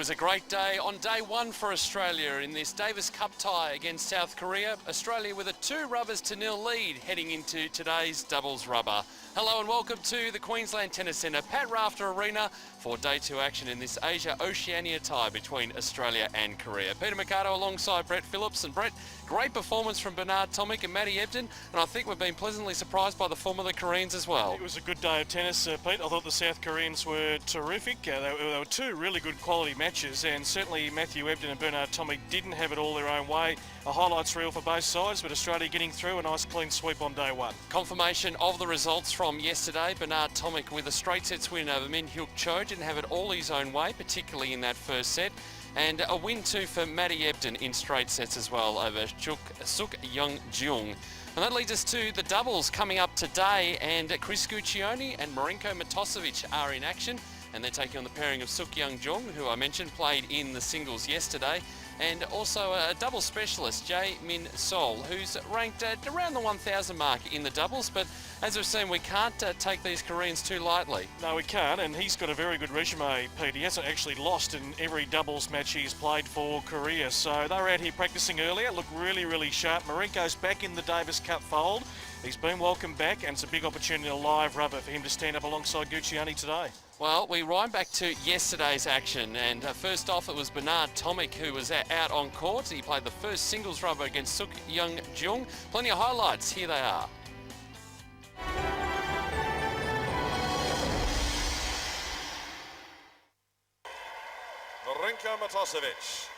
was a great day on day one for Australia in this Davis Cup tie against South Korea. Australia with a 2-0 lead heading into today's doubles rubber. Hello and welcome to the Queensland Tennis Centre, Pat Rafter Arena for day 2 action in this Asia-Oceania tie between Australia and Korea. Peter Mercado alongside Brett Phillips. And Brett, great performance from Bernard Tomic and Matty Ebden, and I think we've been pleasantly surprised by the form of the Koreans as well. It was a good day of tennis, Pete. I thought the South Koreans were terrific. They were two really good quality matches, and certainly Matthew Ebden and Bernard Tomic didn't have it all their own way. A highlights reel for both sides, but Australia getting through, a nice clean sweep on day one. Confirmation of the results from yesterday. Bernard Tomic with a straight sets win over Min Hyuk Cho. Didn't have it all his own way, particularly in that first set. And a win too for Matty Ebden in straight sets as well over Suk Young Jung. And that leads us to the doubles coming up today, and Chris Guccione and Marinko Matosevic are in action, and they're taking on the pairing of Suk Young Jung, who I mentioned played in the singles yesterday, and also a double specialist, Jae Min Sol, who's ranked at around the 1,000 mark in the doubles, but as we've seen, we can't take these Koreans too lightly. No, we can't, and he's got a very good resume, Pete. He hasn't actually lost in every doubles match he's played for Korea, so they were out here practicing earlier, look really, really sharp. Marinko's back in the Davis Cup fold. He's been welcomed back, and it's a big opportunity, a live rubber for him to stand up alongside Guccione today. Well, we wind back to yesterday's action, and first off it was Bernard Tomic who was out on court. He played the first singles rubber against Suk Young Jung. Plenty of highlights, here they are. Marinko Matosevic,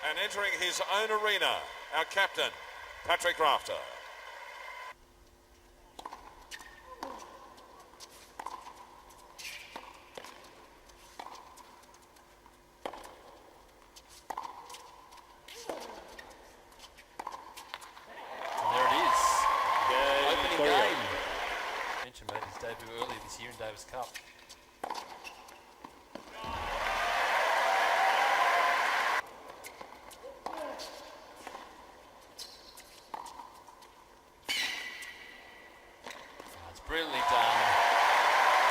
and entering his own arena, our captain, Patrick Rafter. Made his debut earlier this year in Davis Cup. It's brilliantly done.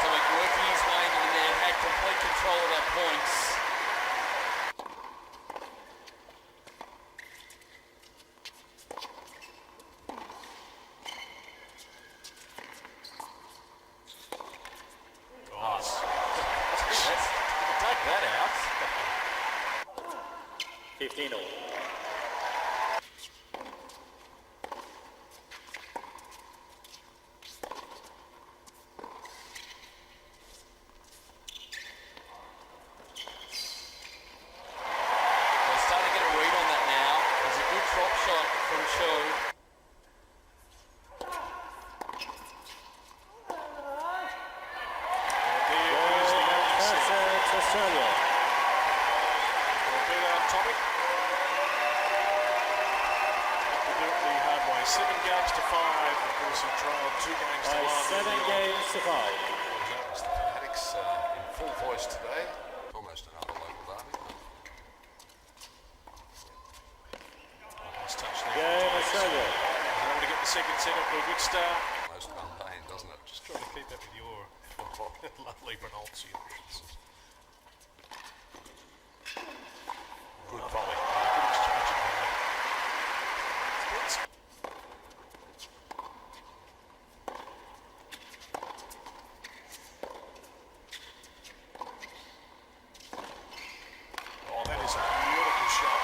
Tomic working his way into the net, had complete control of that points. That out. 15 all. They're starting to get a read on that now. There's a good drop shot from Cho. Australia. Tomic. Have to do it the hard way. 7 games to 5. Of course, he trailed 2 games to 1. 7 games to 5. The fanatics in full voice today. Almost another local derby. Nice touch there. Game Australia. He's able to get the second set up to a good start. Most mundane, doesn't it? Just trying to keep up with your lovely pronunciations. Good volley. Good exchange of volley. Oh, that is a beautiful shot.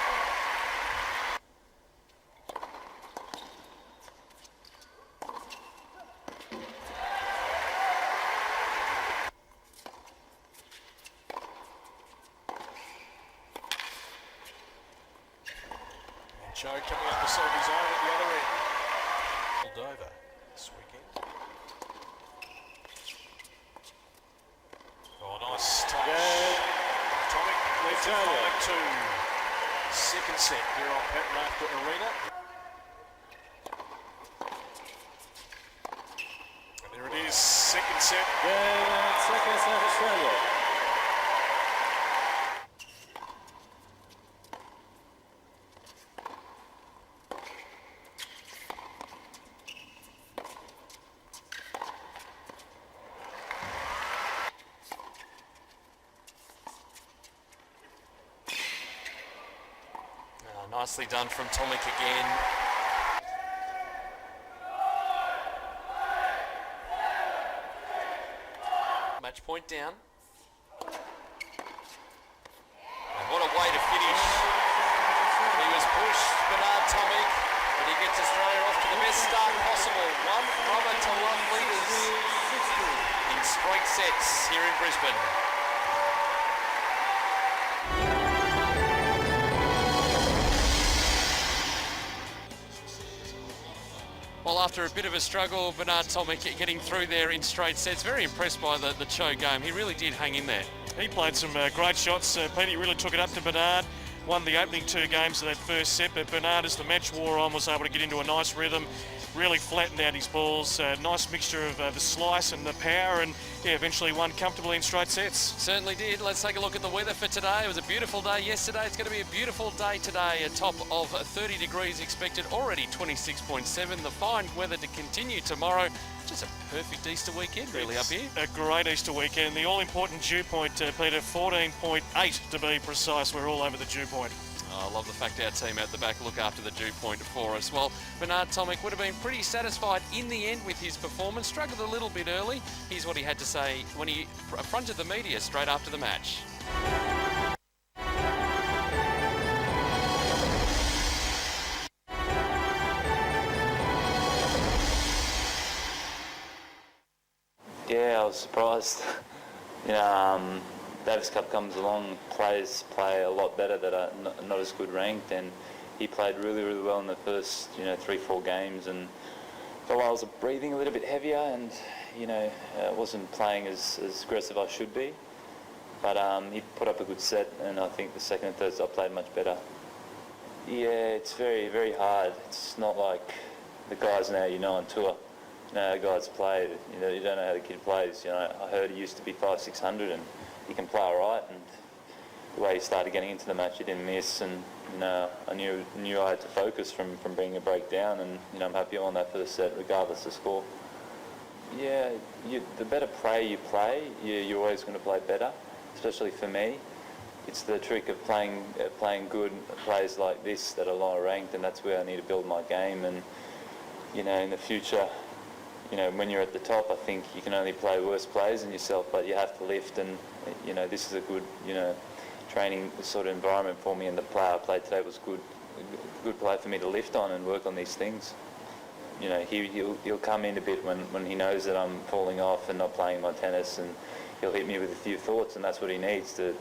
Joe coming up to solve his own at the other end. Moldova this weekend. Oh, nice touch. Tomic left it 5-2. Second set here on Pat Rafter Arena. And there it is, second set. Second set Australia. Nicely done from Tomic again. Match point down. And what a way to finish. He was pushed, Bernard Tomic, but he gets Australia off to the best start possible. One rubber to love leaders in straight sets here in Brisbane. Well, after a bit of a struggle, Bernard Tomic getting through there in straight sets. Very impressed by the Cho game. He really did hang in there. He played some great shots. Petey really took it up to Bernard. Won the opening 2 games of that first set, but Bernard, as the match wore on, was able to get into a nice rhythm, really flattened out his balls. Nice mixture of the slice and the power, and yeah, eventually won comfortably in straight sets. Certainly did. Let's take a look at the weather for today. It was a beautiful day yesterday. It's going to be a beautiful day today. A top of 30 degrees expected, already 26.7. The fine weather to continue tomorrow. Just a perfect Easter weekend, really, up here. A great Easter weekend. The all-important dew point, Peter, 14.8 to be precise. We're all over the dew point. Oh, I love the fact our team out the back look after the dew point for us. Well, Bernard Tomic would have been pretty satisfied in the end with his performance. Struggled a little bit early. Here's what he had to say when he affronted the media straight after the match. Yeah, I was surprised. Davis Cup comes along, players play a lot better that are not as good ranked, and he played really, really well in the first, 3-4 games, and felt like I was breathing a little bit heavier, and wasn't playing as aggressive as I should be. But he put up a good set, and I think the second and third I played much better. Yeah, it's very, very hard. It's not like the guys now on tour. You know how guys play. You don't know how the kid plays. I heard he used to be 500-600, and he can play all right. And the way he started getting into the match, he didn't miss. And I knew I had to focus from being a breakdown. And I'm happy on that for the set, regardless of score. Yeah, the better play you play, you're always going to play better. Especially for me, it's the trick of playing good plays like this that are lower ranked, and that's where I need to build my game. And in the future, when you're at the top, I think you can only play worse plays than yourself, but you have to lift. And this is a good training sort of environment for me. And the play I played today was good play for me to lift on and work on these things. He'll come in a bit when he knows that I'm falling off and not playing my tennis, and he'll hit me with a few thoughts, and that's what he needs to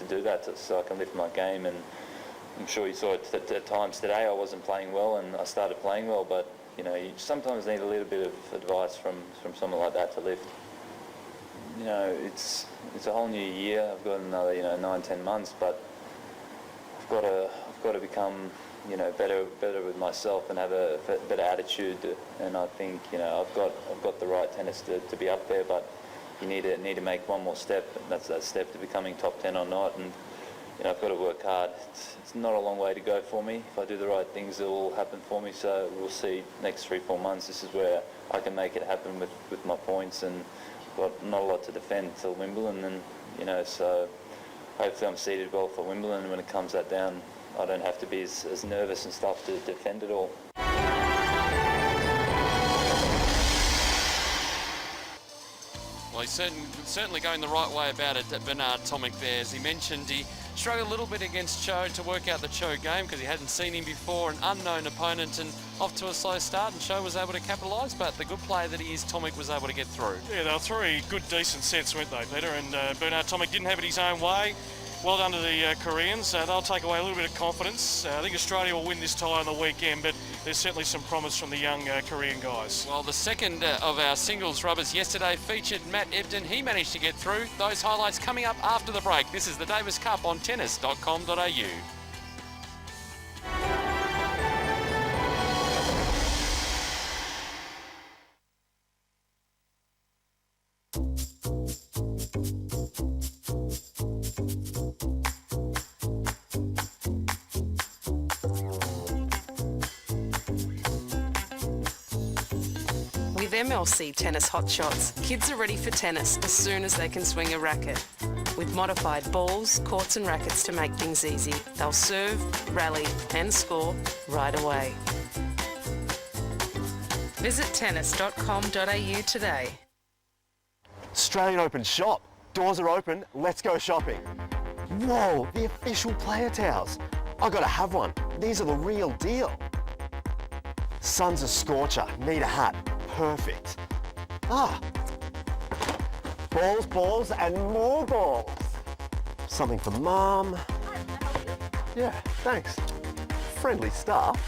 do that, so I can lift my game. And I'm sure you saw it at times today. I wasn't playing well, and I started playing well, but you sometimes need a little bit of advice from someone like that to lift. It's a whole new year. I've got another 9-10 months, but I've got to become better with myself and have a better attitude. And I think I've got the right tennis to be up there, but you need to make one more step, and that's that step to becoming top 10 or not. And I've got to work hard. It's not a long way to go for me. If I do the right things, it will happen for me. So we'll see next 3-4 months. This is where I can make it happen with my points, and got not a lot to defend till Wimbledon. And so hopefully I'm seated well for Wimbledon. And when it comes that down, I don't have to be as nervous and stuff to defend it all. Well, he's certainly going the right way about it, Bernard Tomic there. As he mentioned, he struggled a little bit against Cho to work out the Cho game because he hadn't seen him before, an unknown opponent, and off to a slow start, and Cho was able to capitalise, but the good player that he is, Tomic was able to get through. Yeah, they were 3 good, decent sets, weren't they, Peter? And Bernard Tomic didn't have it his own way. Well done to the Koreans. They'll take away a little bit of confidence. I think Australia will win this tie on the weekend, but there's certainly some promise from the young Korean guys. Well, the second of our singles rubbers yesterday featured Matt Ebden. He managed to get through. Those highlights coming up after the break. This is the Davis Cup on tennis.com.au. With With MLC Tennis Hotshots, kids are ready for tennis as soon as they can swing a racket. With modified balls, courts and rackets to make things easy, they'll serve, rally and score right away. Visit tennis.com.au today. Australian Open shop. Doors are open, let's go shopping. Whoa, the official player towels. I gotta have one. These are the real deal. Sun's a scorcher, need a hat. Perfect. Ah. Balls, and more balls. Something for Mum. Yeah, thanks. Friendly staff.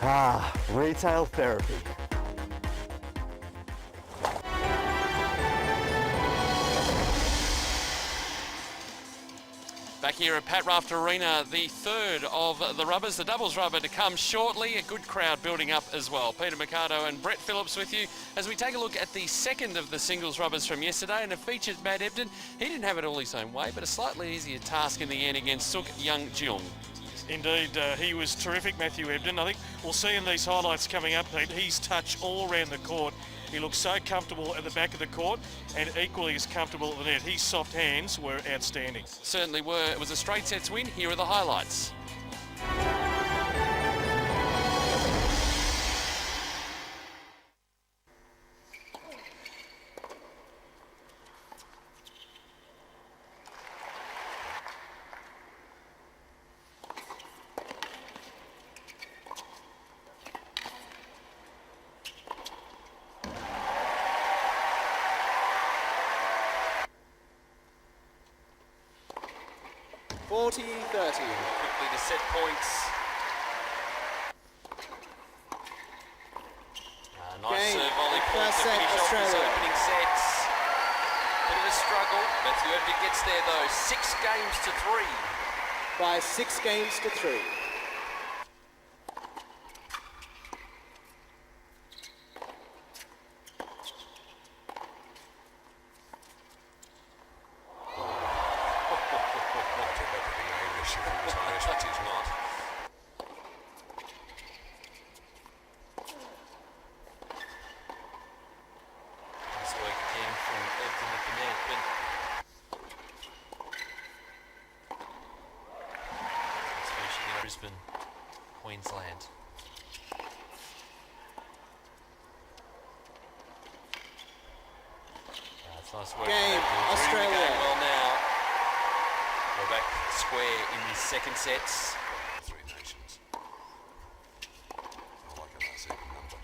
Ah, retail therapy. Back here at Pat Raft Arena, the third of the rubbers, the doubles rubber to come shortly. A good crowd building up as well. Peter Mercado and Brett Phillips with you as we take a look at the second of the singles rubbers from yesterday, and it featured Matt Ebden. He didn't have it all his own way, but a slightly easier task in the end against Suk Young Jeong. Indeed, he was terrific, Matthew Ebden. I think we'll see in these highlights coming up, Pete, he's touch all around the court. He looked so comfortable at the back of the court and equally as comfortable at the net. His soft hands were outstanding. Certainly were. It was a straight sets win. Here are the highlights. Quickly to set points. Nice serve volley point to finish off his opening sets. Bit of a struggle. Matthew Ebden gets there though. 6 games to 3. By 6 games to 3. Brisbane, Queensland. It's nice work. Game, Australia. Game well now. We're back square in the second sets. 3 nations. I like a nice even number.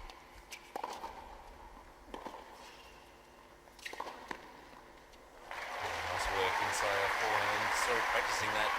Nice work inside our forehand. Sorry, practicing that.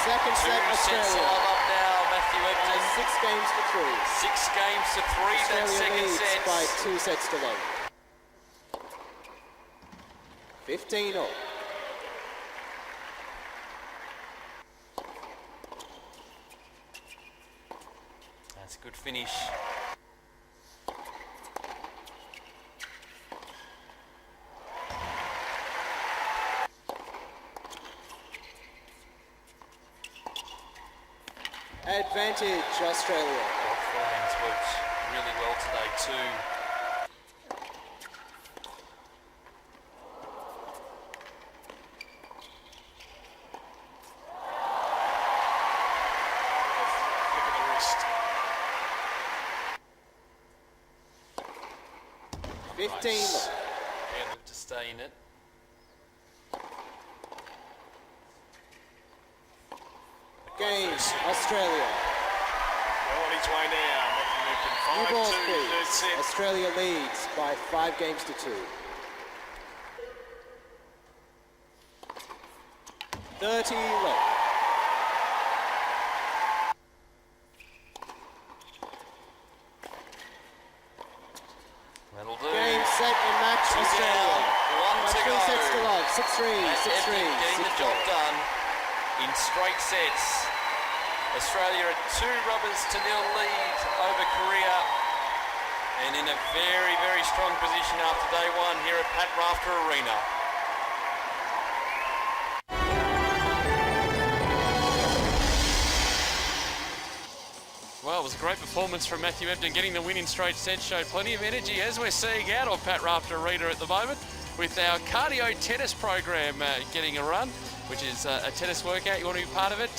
Second set, Australia. Australia. All up now, Matthew Ebden. 6 games to 3. 6 games to 3, that Australia second leads set. by 2 sets to 1. 15 all. That's a good finish. Advantage, Australia. Both forehands worked really well today too. Look at the wrist. 15 Nice. Yeah, look to stay in it. Game, Australia. Well on his way now. New Matthew ball Ebden 5-2, third please. set. Australia leads by 5 games to 2. 30 left. That'll do. Game, set in match Australia. One to 3 go. sets to love. 6-3, And 6-3, Ebden getting the job 6-4. done in straight sets. Australia at 2 rubbers to 0 lead over Korea, and in a very, very strong position after day one here at Pat Rafter Arena. Well, it was a great performance from Matthew Ebden. Getting the win in straight sets showed plenty of energy, as we're seeing out of Pat Rafter Arena at the moment, with our cardio tennis program getting a run, which is a tennis workout. You want to be part of it?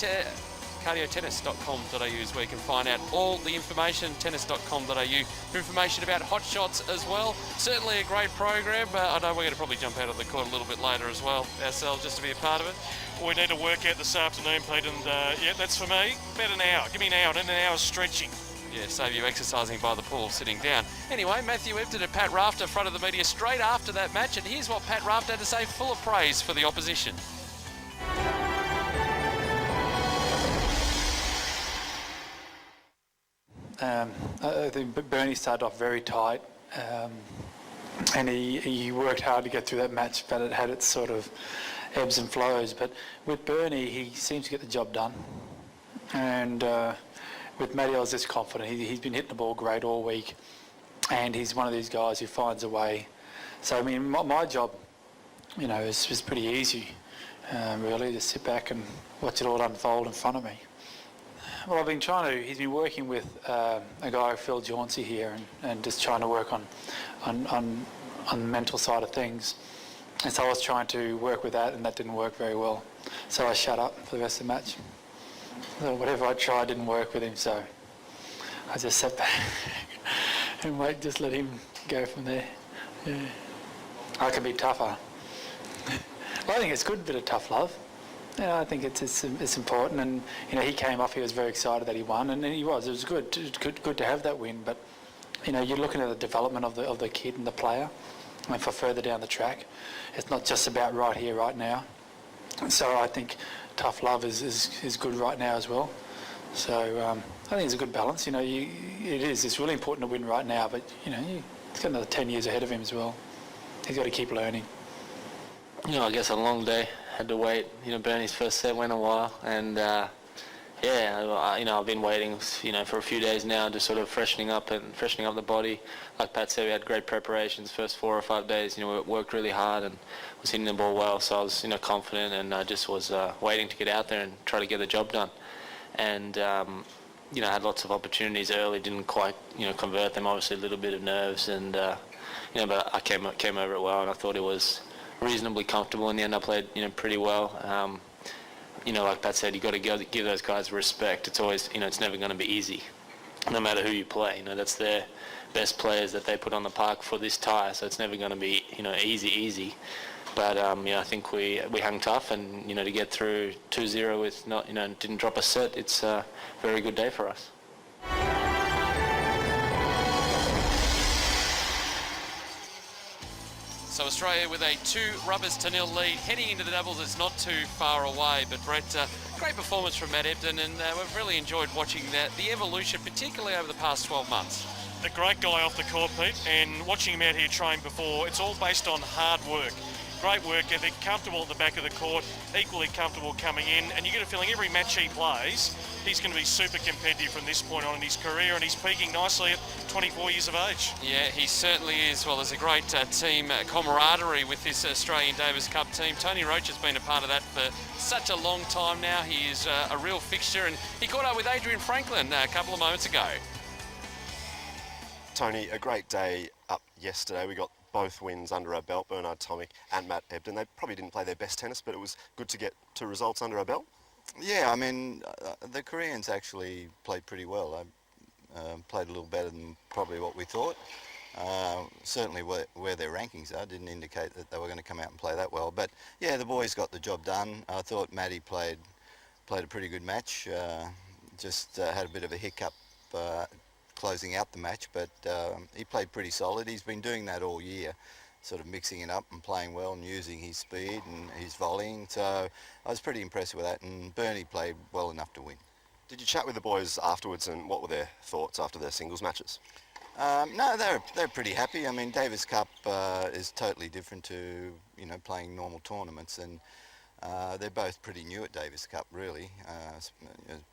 Cardiotennis.com.au is where you can find out all the information. Tennis.com.au for information about hot shots as well. Certainly a great program. I know we're going to probably jump out of the court a little bit later as well ourselves, just to be a part of it. We need a workout this afternoon, Pete, and yeah, that's for me. About an hour. Give me an hour and an hour's stretching. Yeah, save you exercising by the pool, sitting down. Anyway, Matthew Ebden and Pat Rafter in front of the media straight after that match, and here's what Pat Rafter had to say, full of praise for the opposition. I think Bernie started off very tight, and he worked hard to get through that match, but it had its sort of ebbs and flows. But with Bernie, he seems to get the job done. And with Matty, I was just confident. He's been hitting the ball great all week, and he's one of these guys who finds a way. So, I mean, my job, you know, is pretty easy, really, to sit back and watch it all unfold in front of me. Well, I've been he's been working with a guy, Phil Jauncey here, and just trying to work on the mental side of things. And so I was trying to work with that, and that didn't work very well. So I shut up for the rest of the match. So whatever I tried didn't work with him, so I just sat back and just let him go from there. Yeah. I can be tougher. Well, I think it's good, a bit of tough love. Yeah, I think it's important, and you know, he came off. He was very excited that he won, and he was. It was good to have that win. But you know, you're looking at the development of the kid and the player, and for further down the track, it's not just about right here, right now. So I think tough love is good right now as well. So I think it's a good balance. You know, it's really important to win right now, but you know, he's got another 10 years ahead of him as well. He's got to keep learning. You know, I guess a long day. Had to wait. You know, Bernie's first set went a while, and yeah, you know, I've been waiting, you know, for a few days now, just sort of freshening up the body. Like Pat said, we had great preparations first 4 or 5 days. You know, we worked really hard and was hitting the ball well, so I was, you know, confident, and I just was waiting to get out there and try to get the job done. And you know, I had lots of opportunities early, didn't quite, you know, convert them. Obviously, a little bit of nerves, and you know, but I came over it well, and I thought it was reasonably comfortable. In the end, I played, you know, pretty well. You know, like Pat said, you got to give those guys respect. It's always, you know, it's never going to be easy, no matter who you play. You know, that's their best players that they put on the park for this tie, so it's never going to be, you know, easy. But you know, I think we hung tough, and you know, to get through 2-0 with not, you know, didn't drop a set. It's a very good day for us. So Australia with a 2 rubbers to 0 lead, heading into the doubles. It's not too far away, but Brett, great performance from Matt Ebden, and we've really enjoyed watching the evolution, particularly over the past 12 months. A great guy off the court, Pete, and watching him out here train before, it's all based on hard work. Great work ethic, comfortable at the back of the court, equally comfortable coming in, and you get a feeling every match he plays, he's going to be super competitive from this point on in his career, and he's peaking nicely at 24 years of age. Yeah, he certainly is. Well, there's a great team camaraderie with this Australian Davis Cup team. Tony Roach has been a part of that for such a long time now. He is a real fixture, and he caught up with Adrian Franklin a couple of moments ago. Tony, a great day up yesterday. We got both wins under our belt, Bernard Tomic and Matt Ebden. They probably didn't play their best tennis, but it was good to get 2 results under our belt. Yeah, I mean, the Koreans actually played pretty well. Played a little better than probably what we thought. Certainly where their rankings are didn't indicate that they were going to come out and play that well. But yeah, the boys got the job done. I thought Matty played a pretty good match. Just had a bit of a hiccup closing out the match, but he played pretty solid. He's been doing that all year, sort of mixing it up and playing well and using his speed and his volleying. So I was pretty impressed with that, and Bernie played well enough to win. Did you chat with the boys afterwards, and what were their thoughts after their singles matches? No, they're pretty happy. I mean, Davis Cup is totally different to playing normal tournaments, and they're both pretty new at Davis Cup, really.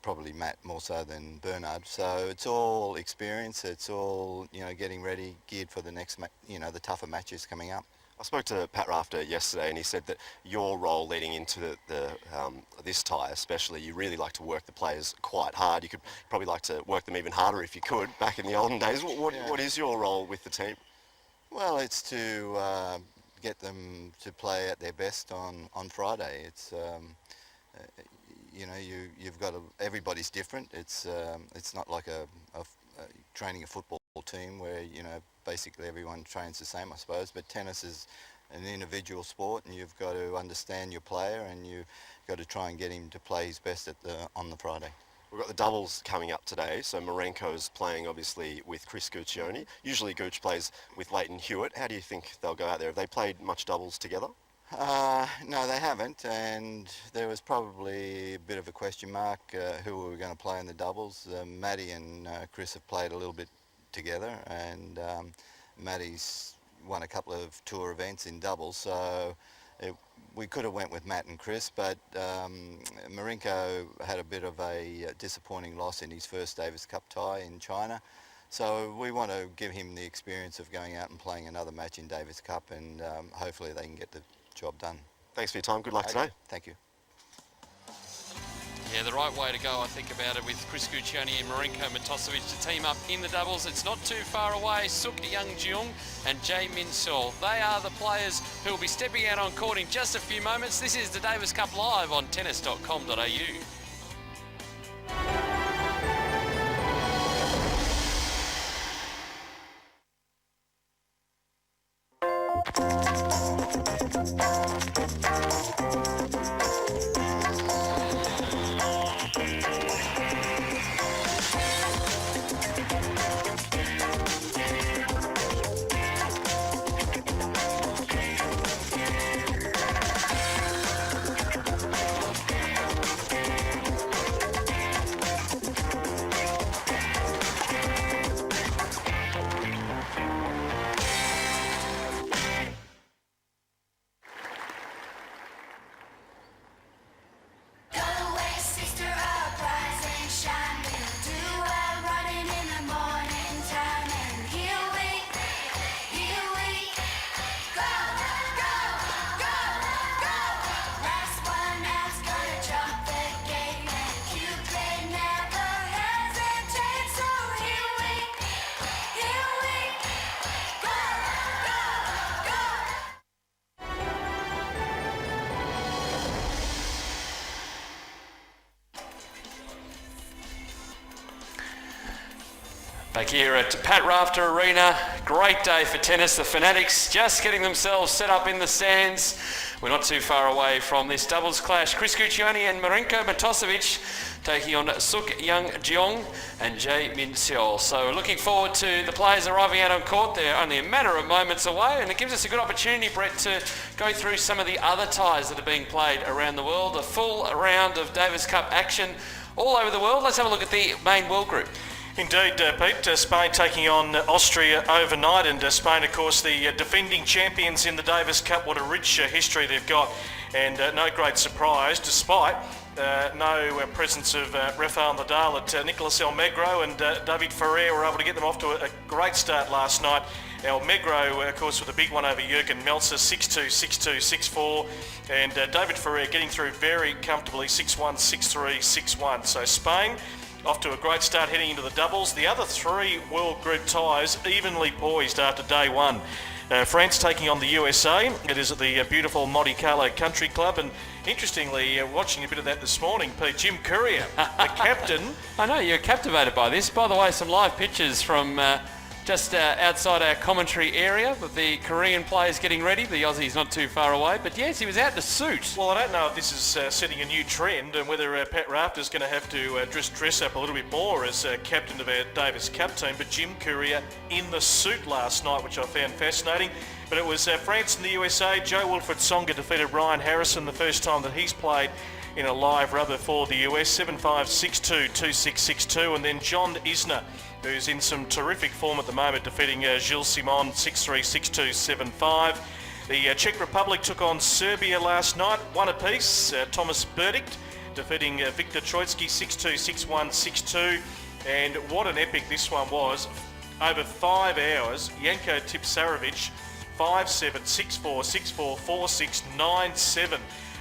Probably Matt more so than Bernard. So it's all experience. It's all getting ready, geared for the next the tougher matches coming up. I spoke to Pat Rafter yesterday, and he said that your role leading into this tie, especially, you really like to work the players quite hard. You could probably like to work them even harder if you could. Back in the olden days, what is your role with the team? Well, it's to get them to play at their best on Friday. It's you've got everybody's different. It's not like training a football team where basically everyone trains the same, I suppose, but tennis is an individual sport, and you've got to understand your player, and you've got to try and get him to play his best on the Friday. We've got the doubles coming up today, so Marenko's playing obviously with Chris Guccione. Usually Gooch plays with Leighton Hewitt. How do you think they'll go out there? Have they played much doubles together? No, they haven't, and there was probably a bit of a question mark who we were going to play in the doubles. Maddie and Chris have played a little bit together, and Maddie's won a couple of tour events in doubles, so we could have went with Matt and Chris, but Marenko had a bit of a disappointing loss in his first Davis Cup tie in China, so we want to give him the experience of going out and playing another match in Davis Cup, and hopefully they can get the job done. Thanks for your time. Good luck today. Thank you. Yeah, the right way to go, I think, about it with Chris Guccione and Marenko Matosevic to team up in the doubles. It's not too far away. Suk Young-jeong and Jae Min Sol. They are the players who will be stepping out on court in just a few moments. This is the Davis Cup Live on tennis.com.au. Back here at Pat Rafter Arena, great day for tennis. The Fanatics just getting themselves set up in the stands. We're not too far away from this doubles clash. Chris Guccione and Marenko Matosevic taking on Suk Young-jeong and Jae Min Sol. So looking forward to the players arriving out on court. They're only a matter of moments away, and it gives us a good opportunity, Brett, to go through some of the other ties that are being played around the world. A full round of Davis Cup action all over the world. Let's have a look at the main world group. Indeed, Pete. Spain taking on Austria overnight, and Spain, of course, the defending champions in the Davis Cup. What a rich history they've got, and no great surprise, despite no presence of Rafael Nadal at Nicolas Almagro, and David Ferrer were able to get them off to a great start last night. Almagro, of course, with a big one over Jürgen Melzer, 6-2, 6-2, 6-4, and David Ferrer getting through very comfortably, 6-1, 6-3, 6-1. So Spain off to a great start heading into the doubles. The other three world group ties evenly poised after day one. France taking on the USA. It is at the beautiful Monte Carlo Country Club, and interestingly, watching a bit of that this morning, Jim Courier, the captain. I know, you're captivated by this. By the way, some live pictures from just outside our commentary area with the Korean players getting ready. The Aussie's not too far away, but yes, he was out in a suit. Well, I don't know if this is setting a new trend, and whether Pat Rafter's going to have to dress up a little bit more as captain of our Davis Cup team, but Jim Courier in the suit last night, which I found fascinating. But it was France and the USA. Joe Wilfried Tsonga defeated Ryan Harrison the first time that he's played in a live rubber for the US, 7-5, 6-2, 2-6, 6-2, and then John Isner who's in some terrific form at the moment, defeating Gilles Simon 6-3, 6-2, 7-5. The Czech Republic took on Serbia last night, one apiece. Thomas Berdicht defeating Viktor Troitsky 6-2, 6-1, 6-2. And what an epic this one was. Over 5 hours, Janko Tipsarevic 5-7, 6-4, 6-4, 4-6, 9-7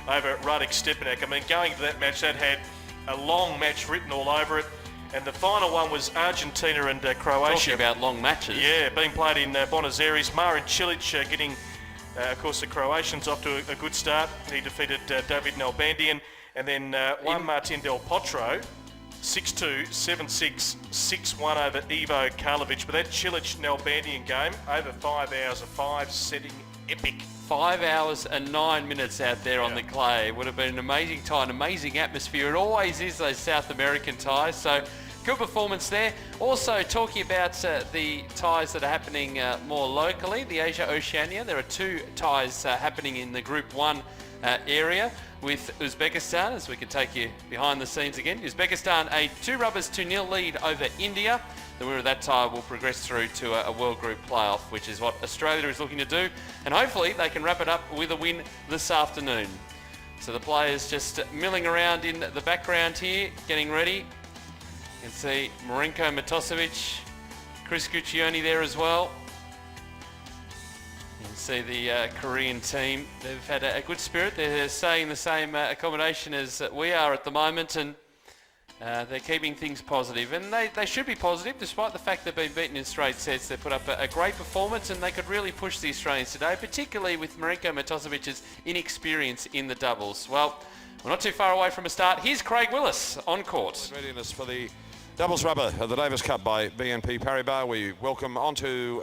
over Radek Stepanek. I mean, going to that match, that had a long match written all over it. And the final one was Argentina and Croatia. Talking about long matches. Yeah, being played in Buenos Aires. Marin Cilic getting, of course, the Croatians off to a good start. He defeated David Nalbandian. And then Juan Martin Del Potro, 6-2, 7-6, 6-1 over Ivo Karlovic. But that Cilic-Nalbandian game, over 5 hours, a 5-setting epic. 5 hours and 9 minutes out there on the clay. It would have been an amazing time, amazing atmosphere. It always is, those South American ties. So good performance there. Also talking about the ties that are happening more locally, the Asia-Oceania. There are 2 ties happening in the Group 1 area with Uzbekistan, as we can take you behind the scenes again. Uzbekistan a 2-0 lead over India. The winner of that tie will progress through to a World Group playoff, which is what Australia is looking to do. And hopefully they can wrap it up with a win this afternoon. So the players just milling around in the background here, getting ready. You can see Marinko Matosevic, Chris Guccione there as well. You can see the Korean team. They've had a good spirit. They're staying in the same accommodation as we are at the moment, and they're keeping things positive. And they should be positive, despite the fact they've been beaten in straight sets. They put up a great performance, and they could really push the Australians today, particularly with Marinko Matosevic's inexperience in the doubles. Well, we're not too far away from a start. Here's Craig Willis on court. Readiness for the doubles rubber of the Davis Cup by BNP Paribas. We welcome onto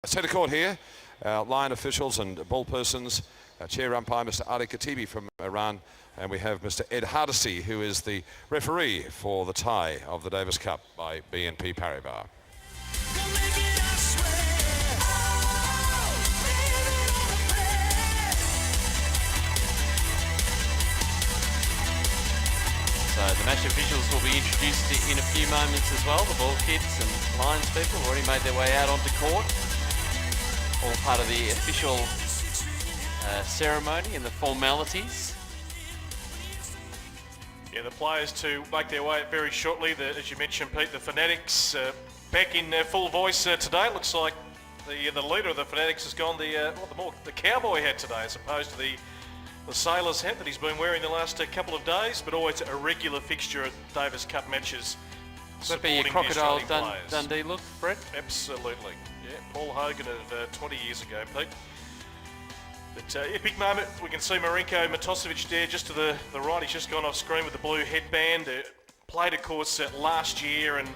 centre court here our line officials and ball persons, chair umpire Mr. Ali Khatibi from Iran, and we have Mr. Ed Hardesty, who is the referee for the tie of the Davis Cup by BNP Paribas. So the match officials will be introduced in a few moments as well. The ball kids and lines people have already made their way out onto court. All part of the official ceremony and the formalities. Yeah, the players to make their way very shortly. As you mentioned, Pete, the Fanatics back in full voice today. Looks like the leader of the Fanatics has gone the cowboy hat today, as opposed to the sailor's hat that he's been wearing the last couple of days. But always a regular fixture at Davis Cup matches. Would that be a Crocodile Dundee look, Brett? Absolutely. Yeah, Paul Hogan of 20 years ago, Pete. But epic moment. We can see Marinko Matosevic there just to the right. He's just gone off screen with the blue headband. Played, of course, last year and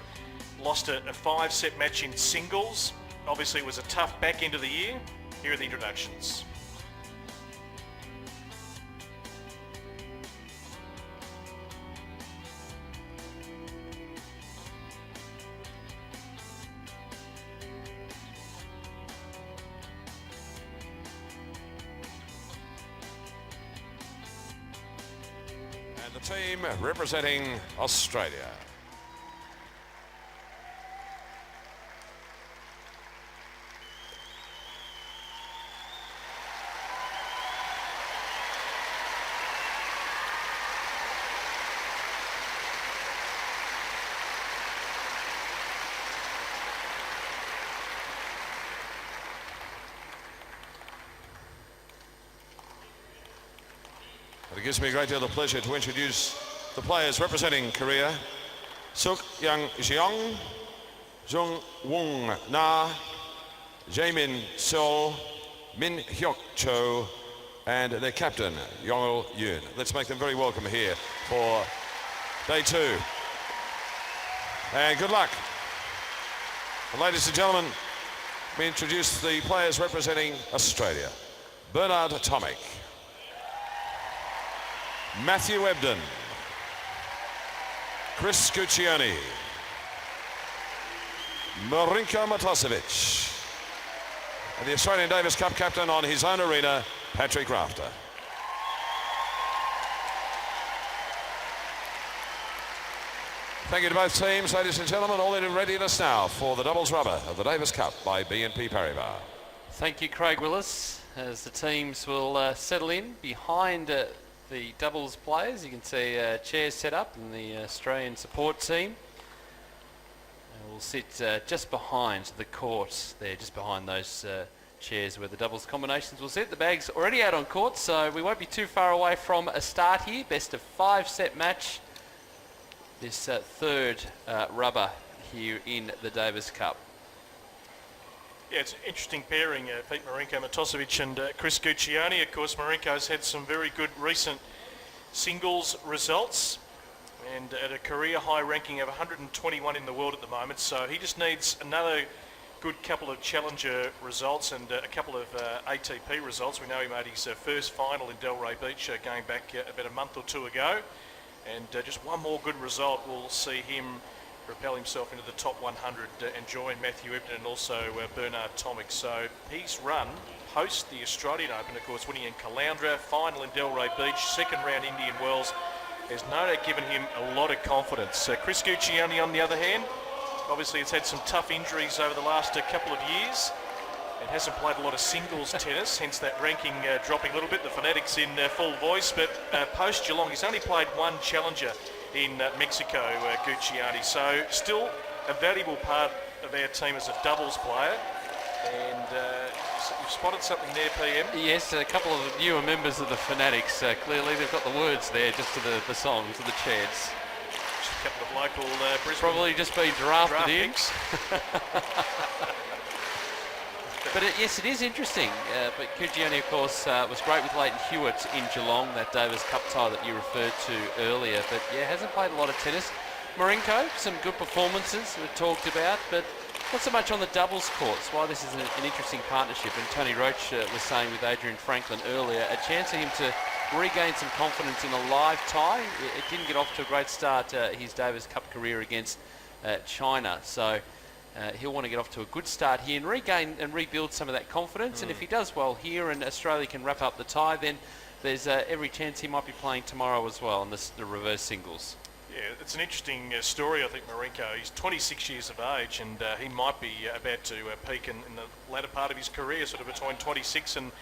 lost a 5-set match in singles. Obviously, it was a tough back end of the year. Here are the introductions. The team representing Australia. It gives me a great deal of pleasure to introduce the players representing Korea. Suk Young Jeong, Jung Woong Na, Jaemin Seo, Min Hyuk Cho, and their captain, Yongil Yoon. Let's make them very welcome here for day 2. And good luck. Ladies and gentlemen, we introduce the players representing Australia. Bernard Tomic, Matthew Ebden, Chris Guccione, Marinko Matosevic, and the Australian Davis Cup captain on his own arena, Patrick Rafter. Thank you to both teams, ladies and gentlemen. All in readiness now for the doubles rubber of the Davis Cup by BNP Paribas. Thank you, Craig Willis, as the teams will settle in behind the doubles players. You can see chairs set up in the Australian support team. We'll sit just behind the court there, just behind those chairs where the doubles combinations will sit. The bag's already out on court, so we won't be too far away from a start here. Best of 5 set match. This third rubber here in the Davis Cup. Yeah, it's an interesting pairing, Pete Marinko, Matosevic and Chris Guccione. Of course, Marinko's had some very good recent singles results and at a career high ranking of 121 in the world at the moment, so he just needs another good couple of challenger results and a couple of ATP results. We know he made his first final in Delray Beach going back about a month or two ago. And just one more good result will see him propel himself into the top 100 and join Matthew Ebden and also Bernard Tomic. So his run post the Australian Open, of course, winning in Caloundra, final in Delray Beach, second round Indian Wells, has no doubt given him a lot of confidence. Chris Guccione, on the other hand, obviously has had some tough injuries over the last couple of years and hasn't played a lot of singles tennis, hence that ranking dropping a little bit. The Fanatics in full voice, but post Geelong, he's only played one challenger in Mexico, Guccione. So still a valuable part of our team as a doubles player. And you've spotted something there, PM? Yes, a couple of newer members of the Fanatics. Clearly they've got the words there just to the songs, to the chants. Just a couple of local Brisbane. Probably just been drafted in. But yes, it is interesting. But Guccione, of course, was great with Leighton Hewitt in Geelong, that Davis Cup tie that you referred to earlier. But yeah, hasn't played a lot of tennis. Marinko, some good performances we've talked about, but not so much on the doubles courts. Why this is an interesting partnership, and Tony Roach was saying with Adrian Franklin earlier, a chance for him to regain some confidence in a live tie. It didn't get off to a great start, his Davis Cup career against China. So he'll want to get off to a good start here and regain and rebuild some of that confidence. And if he does well here and Australia can wrap up the tie, then there's every chance he might be playing tomorrow as well in the reverse singles. Yeah, it's an interesting story, I think, Marinko. He's 26 years of age and he might be about to peak in the latter part of his career, sort of between 26 and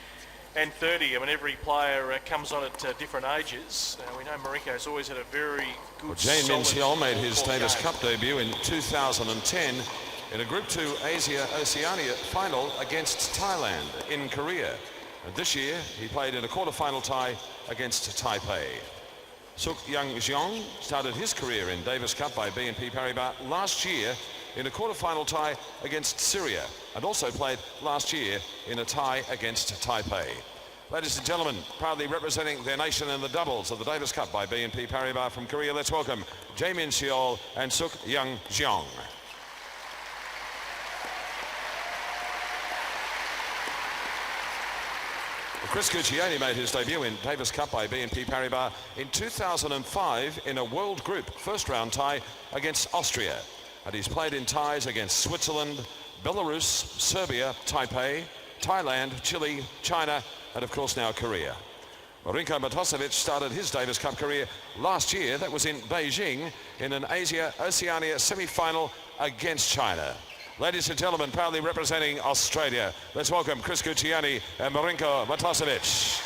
30. I mean, every player comes on at different ages. We know Marinko's always had a very good, Jamin Xiao made his Davis Cup debut in 2010 in a Group 2 Asia-Oceania final against Thailand in Korea. And this year, he played in a quarter-final tie against Taipei. Suk Young Jeong started his career in Davis Cup by BNP Paribas last year in a quarter-final tie against Syria, and also played last year in a tie against Taipei. Ladies and gentlemen, proudly representing their nation in the doubles of the Davis Cup by BNP Paribas from Korea, let's welcome Jamin Seol and Suk Young Jeong. Chris Guccione made his debut in Davis Cup by BNP Paribas in 2005 in a World Group first-round tie against Austria. And he's played in ties against Switzerland, Belarus, Serbia, Taipei, Thailand, Chile, China, and of course now Korea. Marinko Matosevic started his Davis Cup career last year. That was in Beijing in an Asia-Oceania semi-final against China. Ladies and gentlemen, proudly representing Australia, let's welcome Chris Guccione and Marinko Matosevic.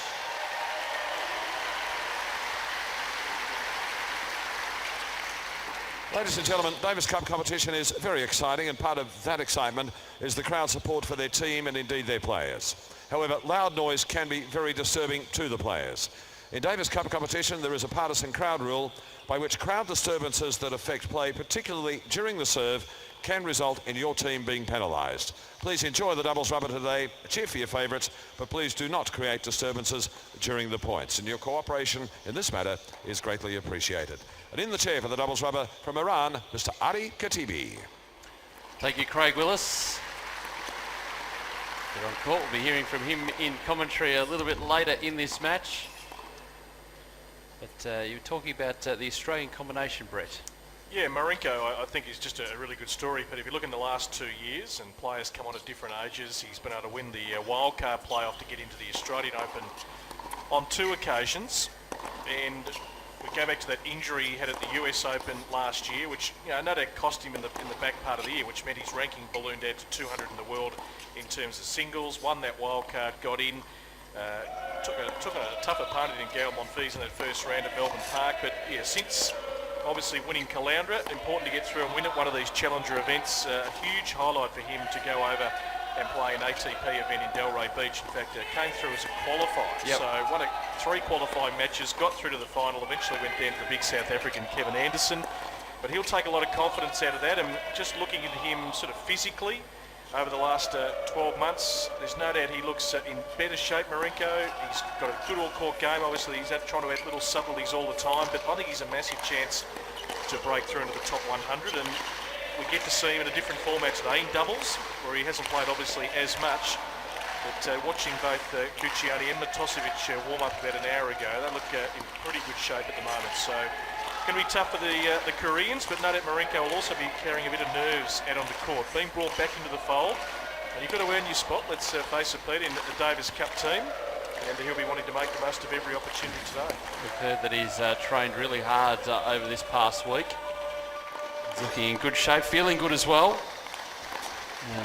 Ladies and gentlemen, Davis Cup competition is very exciting, and part of that excitement is the crowd support for their team and indeed their players. However, loud noise can be very disturbing to the players. In Davis Cup competition, there is a partisan crowd rule by which crowd disturbances that affect play, particularly during the serve, can result in your team being penalised. Please enjoy the doubles rubber today, cheer for your favourites, but please do not create disturbances during the points. And your cooperation in this matter is greatly appreciated. And in the chair for the doubles rubber from Iran, Mr. Ari Khatibi. Thank you, Craig Willis. Get on court. We'll be hearing from him in commentary a little bit later in this match. But you were talking about the Australian combination, Brett. Yeah, Marinko, I think, is just a really good story. But if you look in the last 2 years, and players come on at different ages, he's been able to win the wildcard playoff to get into the Australian Open on 2 occasions. And we go back to that injury he had at the US Open last year, which no doubt cost him in the back part of the year, which meant his ranking ballooned out to 200 in the world in terms of singles. Won that wild card, got in, took a tough opponent in Gael Monfils in that first round at Melbourne Park. But yeah, since obviously winning Caloundra, important to get through and win at one of these challenger events. A huge highlight for him to go over and play an ATP event in Delray Beach. In fact, came through as a qualifier. Yep. So won 3 qualifying matches, got through to the final, eventually went down to the big South African Kevin Anderson. But he'll take a lot of confidence out of that, and just looking at him sort of physically over the last 12 months, there's no doubt he looks in better shape, Marinko. He's got a good all-court game. Obviously, he's trying to add little subtleties all the time, but I think he's a massive chance to break through into the top 100, and we get to see him in a different format today in doubles, where he hasn't played obviously as much. But watching both Guccione and Matosevic warm up about an hour ago, they look in pretty good shape at the moment. So it's going to be tough for the Koreans, but no doubt Marinko will also be carrying a bit of nerves out on the court. Being brought back into the fold, and you've got to earn your spot, let's face it, Pete, in the Davis Cup team. And he'll be wanting to make the most of every opportunity today. We've heard that he's trained really hard over this past week. He's looking in good shape, feeling good as well.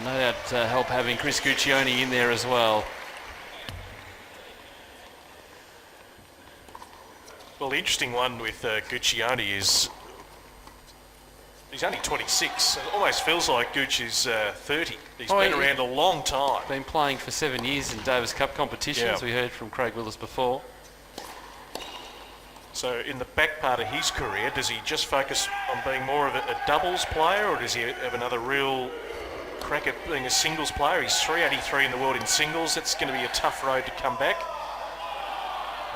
No doubt help having Chris Guccione in there as well. Well, the interesting one with Guccione is he's only 26. It almost feels like Gooch is 30. He's been around a long time. Been playing for 7 years in Davis Cup competitions. Yeah. We heard from Craig Willis before. So in the back part of his career, does he just focus on being more of a doubles player, or does he have another real crack at being a singles player? He's 383 in the world in singles. That's going to be a tough road to come back.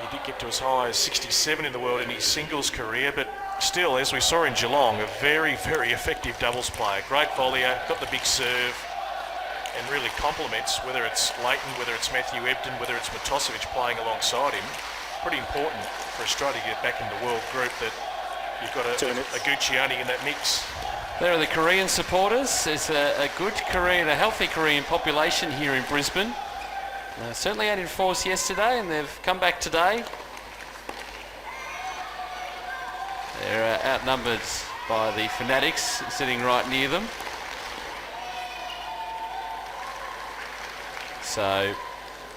He did get to as high as 67 in the world in his singles career, but still, as we saw in Geelong, a very, very effective doubles player. Great volleyer, got the big serve, and really complements, whether it's Leighton, whether it's Matthew Ebden, whether it's Matosevic playing alongside him. Pretty important for Australia to get back in the world group, that you've got a Guccione in that mix. There are the Korean supporters. There's a good Korean, a healthy Korean population here in Brisbane. Certainly out in force yesterday, and they've come back today. They're outnumbered by the Fanatics sitting right near them. So,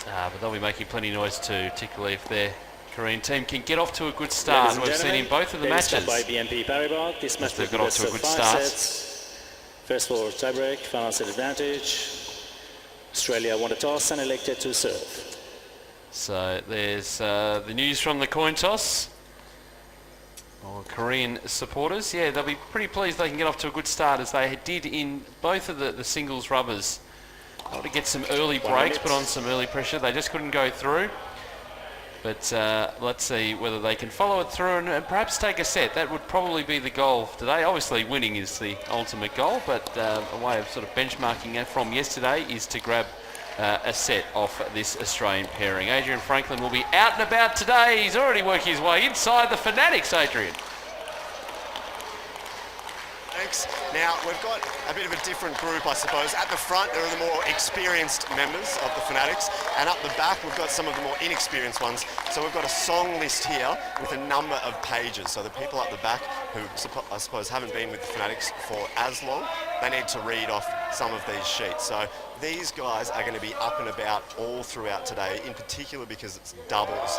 but they'll be making plenty of noise too, particularly if their Korean team can get off to a good start. We've seen in both of the matches. By BNP Paribas. This match they've got off to a good start. Sets. First for tiebreak, final set advantage. Australia won the toss and elected to serve. So there's the news from the coin toss. Korean supporters, yeah, they'll be pretty pleased they can get off to a good start, as they did in both of the singles rubbers. They want to get some early breaks, put on some early pressure. They just couldn't go through. But let's see whether they can follow it through and perhaps take a set. That would probably be the goal today. Obviously, winning is the ultimate goal, but a way of sort of benchmarking it from yesterday is to grab a set off this Australian pairing. Adrian Franklin will be out and about today. He's already working his way inside the Fanatics, Adrian. Thanks. Now, we've got a bit of a different group, I suppose. At the front, there are the more experienced members of the Fanatics, and up the back, we've got some of the more inexperienced ones. So we've got a song list here with a number of pages. So the people up the back who, I suppose, haven't been with the Fanatics for as long, they need to read off some of these sheets. So these guys are going to be up and about all throughout today, in particular because it's doubles.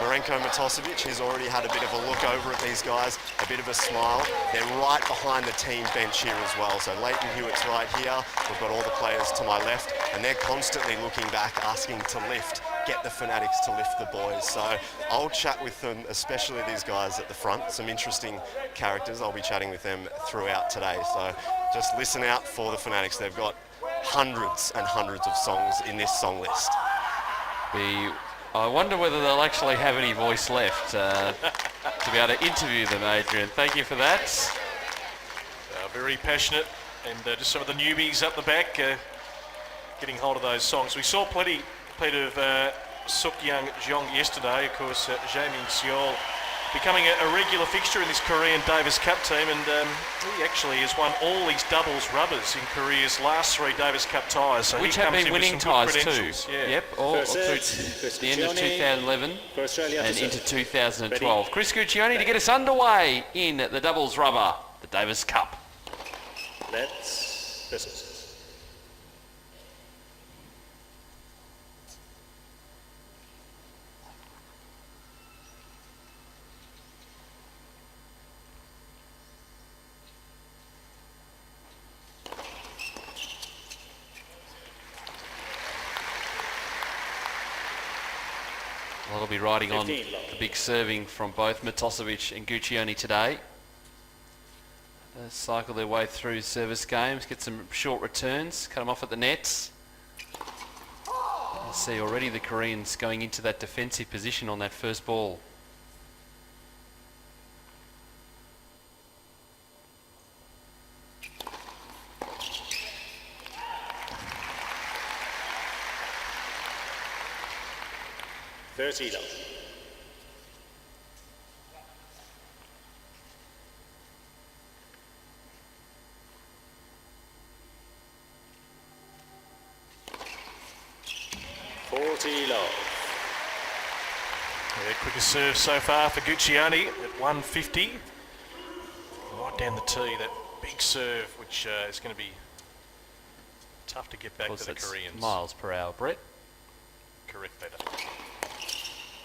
Marenko Matosevic has already had a bit of a look over at these guys, a bit of a smile. They're right behind the team bench here as well. So Leighton Hewitt's right here. We've got all the players to my left, and they're constantly looking back, asking to lift, get the Fanatics to lift the boys. So I'll chat with them, especially these guys at the front. Some interesting characters. I'll be chatting with them throughout today. So just listen out for the Fanatics. They've got hundreds and hundreds of songs in this song list. I wonder whether they'll actually have any voice left to be able to interview them, Adrian. Thank you for that. Very passionate, and just some of the newbies up the back getting hold of those songs. We saw plenty, Peter, of Suk Young Jeong yesterday. Of course, Jae Min Seol becoming a regular fixture in this Korean Davis Cup team, and he actually has won all his doubles rubbers in Korea's last 3 Davis Cup ties. So which he have comes been in with winning some good ties too. credentials. Yeah. Yep, all First through set, the end of Guccione 2011 for Australia and to into serve. 2012. Ready? Chris Guccione to get us underway in the doubles rubber, the Davis Cup. Let's listen. Well, they'll be riding on 15 the big serving from both Matosevic and Guccione today. Cycle their way through service games, get some short returns, cut them off at the nets. You see already the Koreans going into that defensive position on that first ball. $30. $40 love. Yeah, quickest serve so far for Guccione at 150. Right down the tee, that big serve, which is going to be tough to get back to the Koreans. Miles per hour, Brett. Correct, Peter.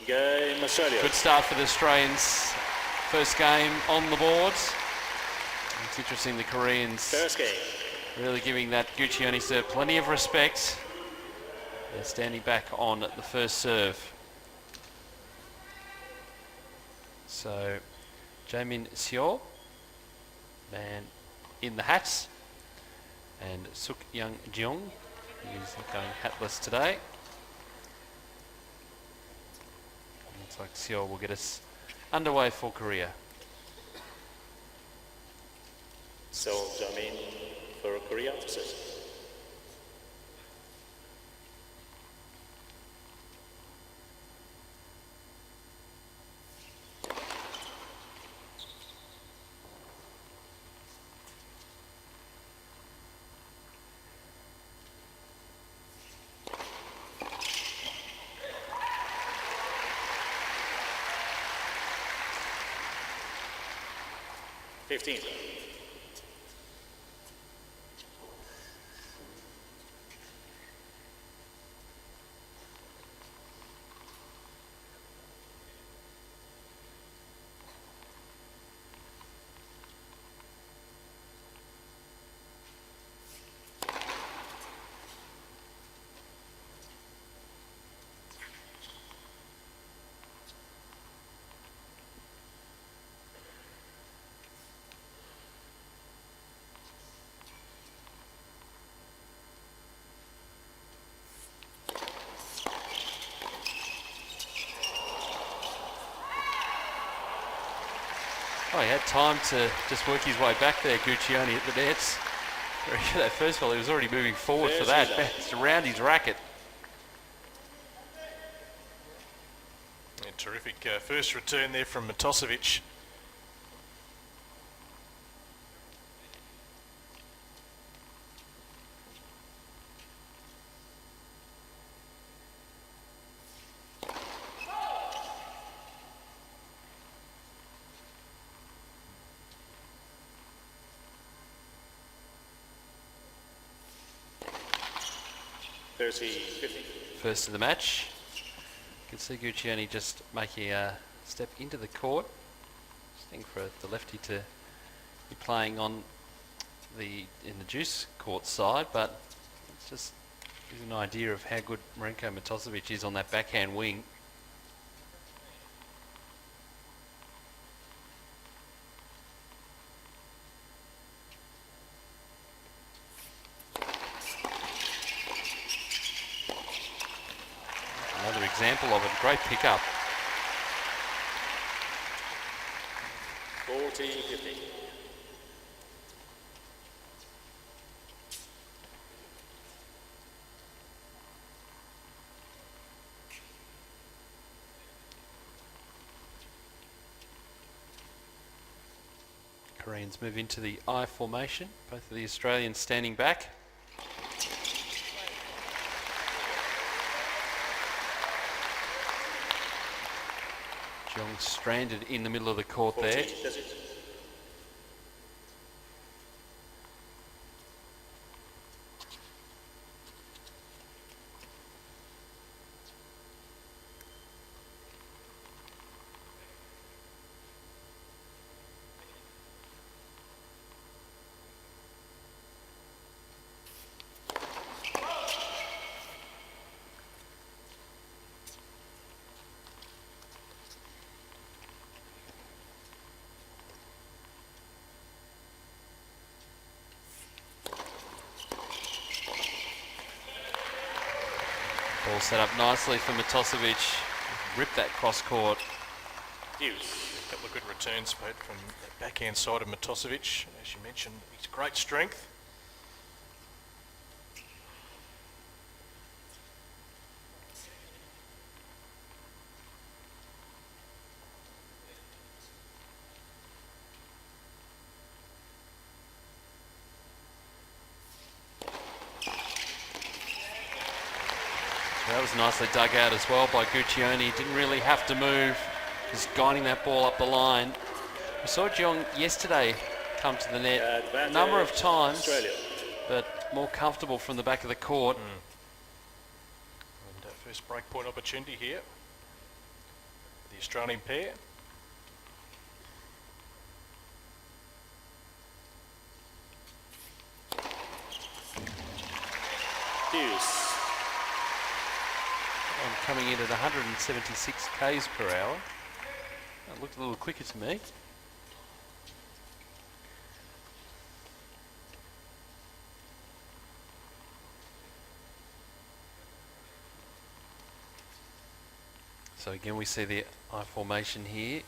Game Australia. Good start for the Australians. First game on the board. It's interesting the Koreans First game. really giving that Guccione serve plenty of respect. They're standing back on the first serve. So, Jaemin Seo, man in the hats, and Suk Young Jeong, he's going hatless today. Looks like Seo will get us underway for Korea. So, Jamin for Korea to serve. $15. Oh, he had time to just work his way back there, Guccione, at the nets. That first ball, he was already moving forward for that. Bounced around his racket. Yeah, terrific first return there from Matosevic. First of the match. You can see Guccione just making a step into the court. Just for the lefty to be playing on in the juice court side, but it's just gives an idea of how good Marenko Matosevic is on that backhand wing. Another example of it, great pickup. 40-50. Koreans move into the I formation. Both of the Australians standing back. Jeong stranded in the middle of the court there. Ball set up nicely for Matosevic. Ripped that cross court. A couple of good returns, Pete, from the backhand side of Matosevic. As you mentioned, he's great strength. That was nicely dug out as well by Guccione. Didn't really have to move, just guiding that ball up the line. We saw Jeong yesterday come to the net a number of times, but more comfortable from the back of the court. And first break point opportunity here. The Australian pair. And coming in at 176 k's per hour. That looked a little quicker to me. So again, we see the I formation here.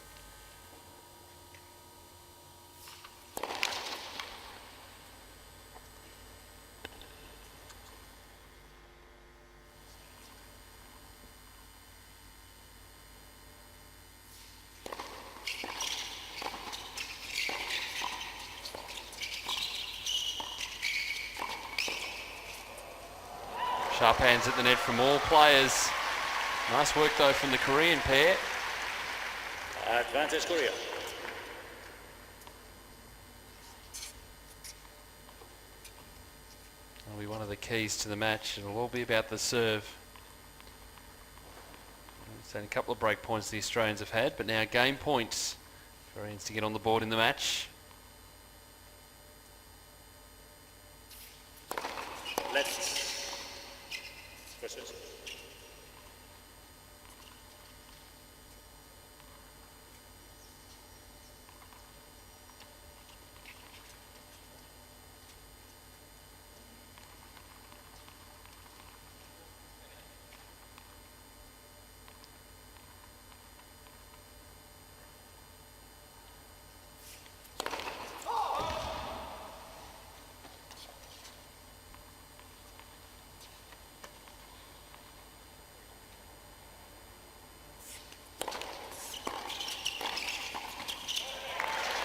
Sharp hands at the net from all players. Nice work though from the Korean pair. Advantage Korea. That'll be one of the keys to the match. It'll all be about the serve. It's only a couple of break points the Australians have had, but now game points for Koreans to get on the board in the match. Let's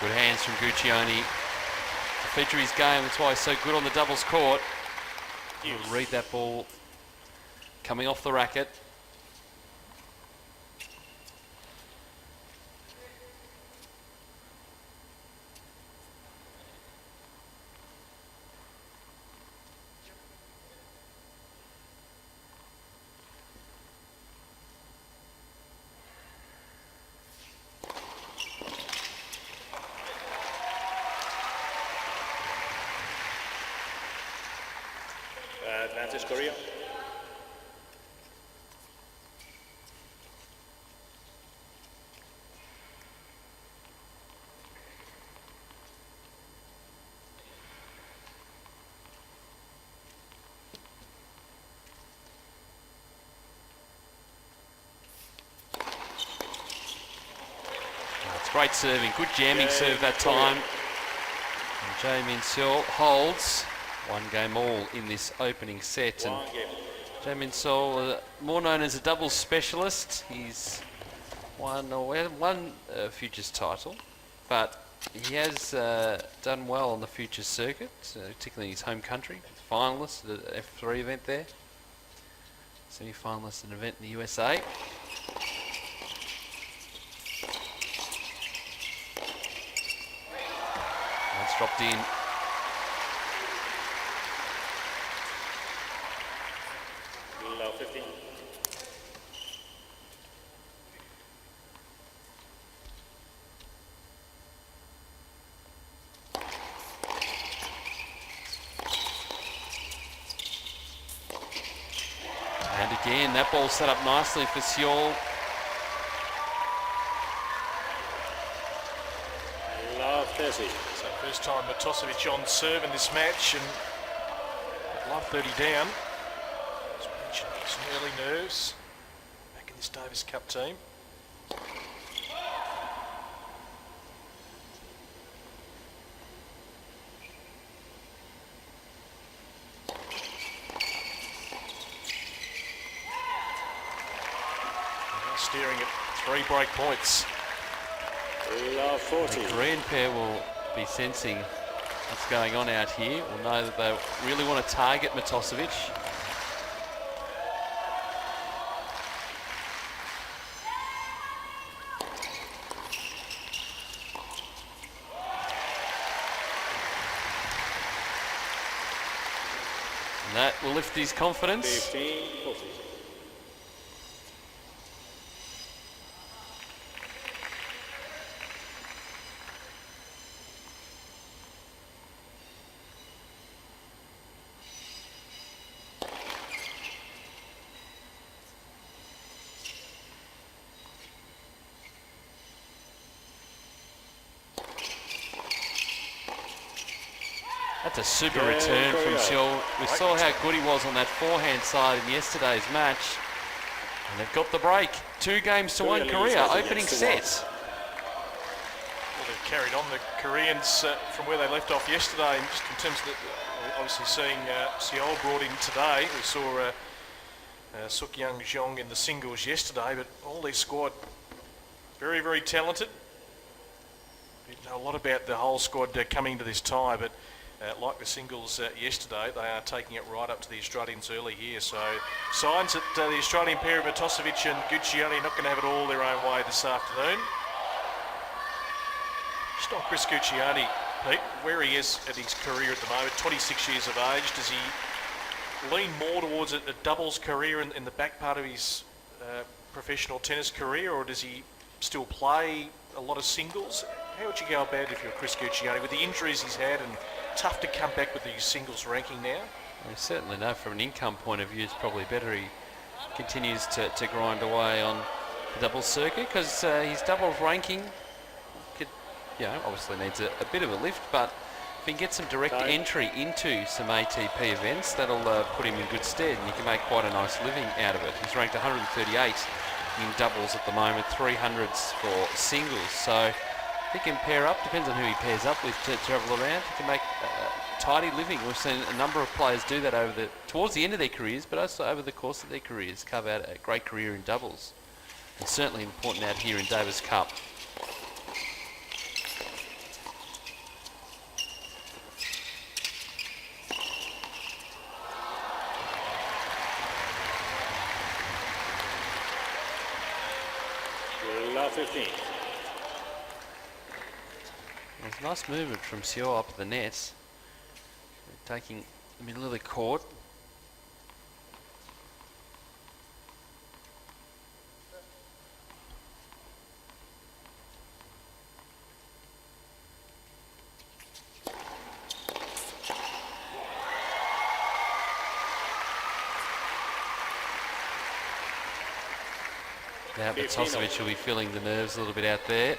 Good hands from Guccione. To feature his game, that's why he's so good on the doubles court. He'll read that ball coming off the racket. Advantage Korea. It's great serving, good jamming serve that time. And Jae-Min Seol holds one game all in this opening set. And Jae-Min Seol, more known as a doubles specialist, he's won a futures title, but He has done well on the Futures circuit, particularly in his home country. Finalist at the F3 event there. Semi-finalist at an event in the USA. That's dropped in. Love 15. And again, that ball set up nicely for Seol. Love 30. So first time Matosevic on serve in this match, and love 30 down. As mentioned, some early nerves back in this Davis Cup team. Steering at 3 break points. Love 40. The Korean pair will be sensing what's going on out here. Will know that they really want to target Matosevic. And that will lift his confidence. 15, 40. That's a super return from Seol. We saw how good he was on that forehand side in yesterday's match. And they've got the break. 2 games to 1 Korea, opening set. Well, they've carried on the Koreans from where they left off yesterday, and just in terms of obviously seeing Seol brought in today. We saw Suk Young Jeong in the singles yesterday, but all their squad very, very talented. We know a lot about the whole squad coming to this tie, but like the singles yesterday, they are taking it right up to the Australians early here. So signs that the Australian pair of Matosevic and Guccione are not going to have it all their own way this afternoon. Just on Chris Guccione, Pete, where he is at his career at the moment, 26 years of age, does he lean more towards a doubles career in the back part of his professional tennis career, or does he still play a lot of singles? How would you go about it if you're Chris Guccione with the injuries he's had, and tough to come back with his singles ranking now? We certainly know from an income point of view it's probably better he continues to grind away on the doubles circuit, because his doubles ranking could, obviously needs a bit of a lift, but if he can get some direct entry into some ATP events, that'll put him in good stead, and you can make quite a nice living out of it. He's ranked 138 in doubles at the moment, 300s for singles, so he can pair up, depends on who he pairs up with to travel around. He can make a tidy living. We've seen a number of players do that towards the end of their careers, but also over the course of their careers, carve out a great career in doubles. And certainly important out here in Davis Cup. Love 15. There's a nice movement from Seol up the net, taking the middle of the court. Now Matosevic will be feeling the nerves a little bit out there.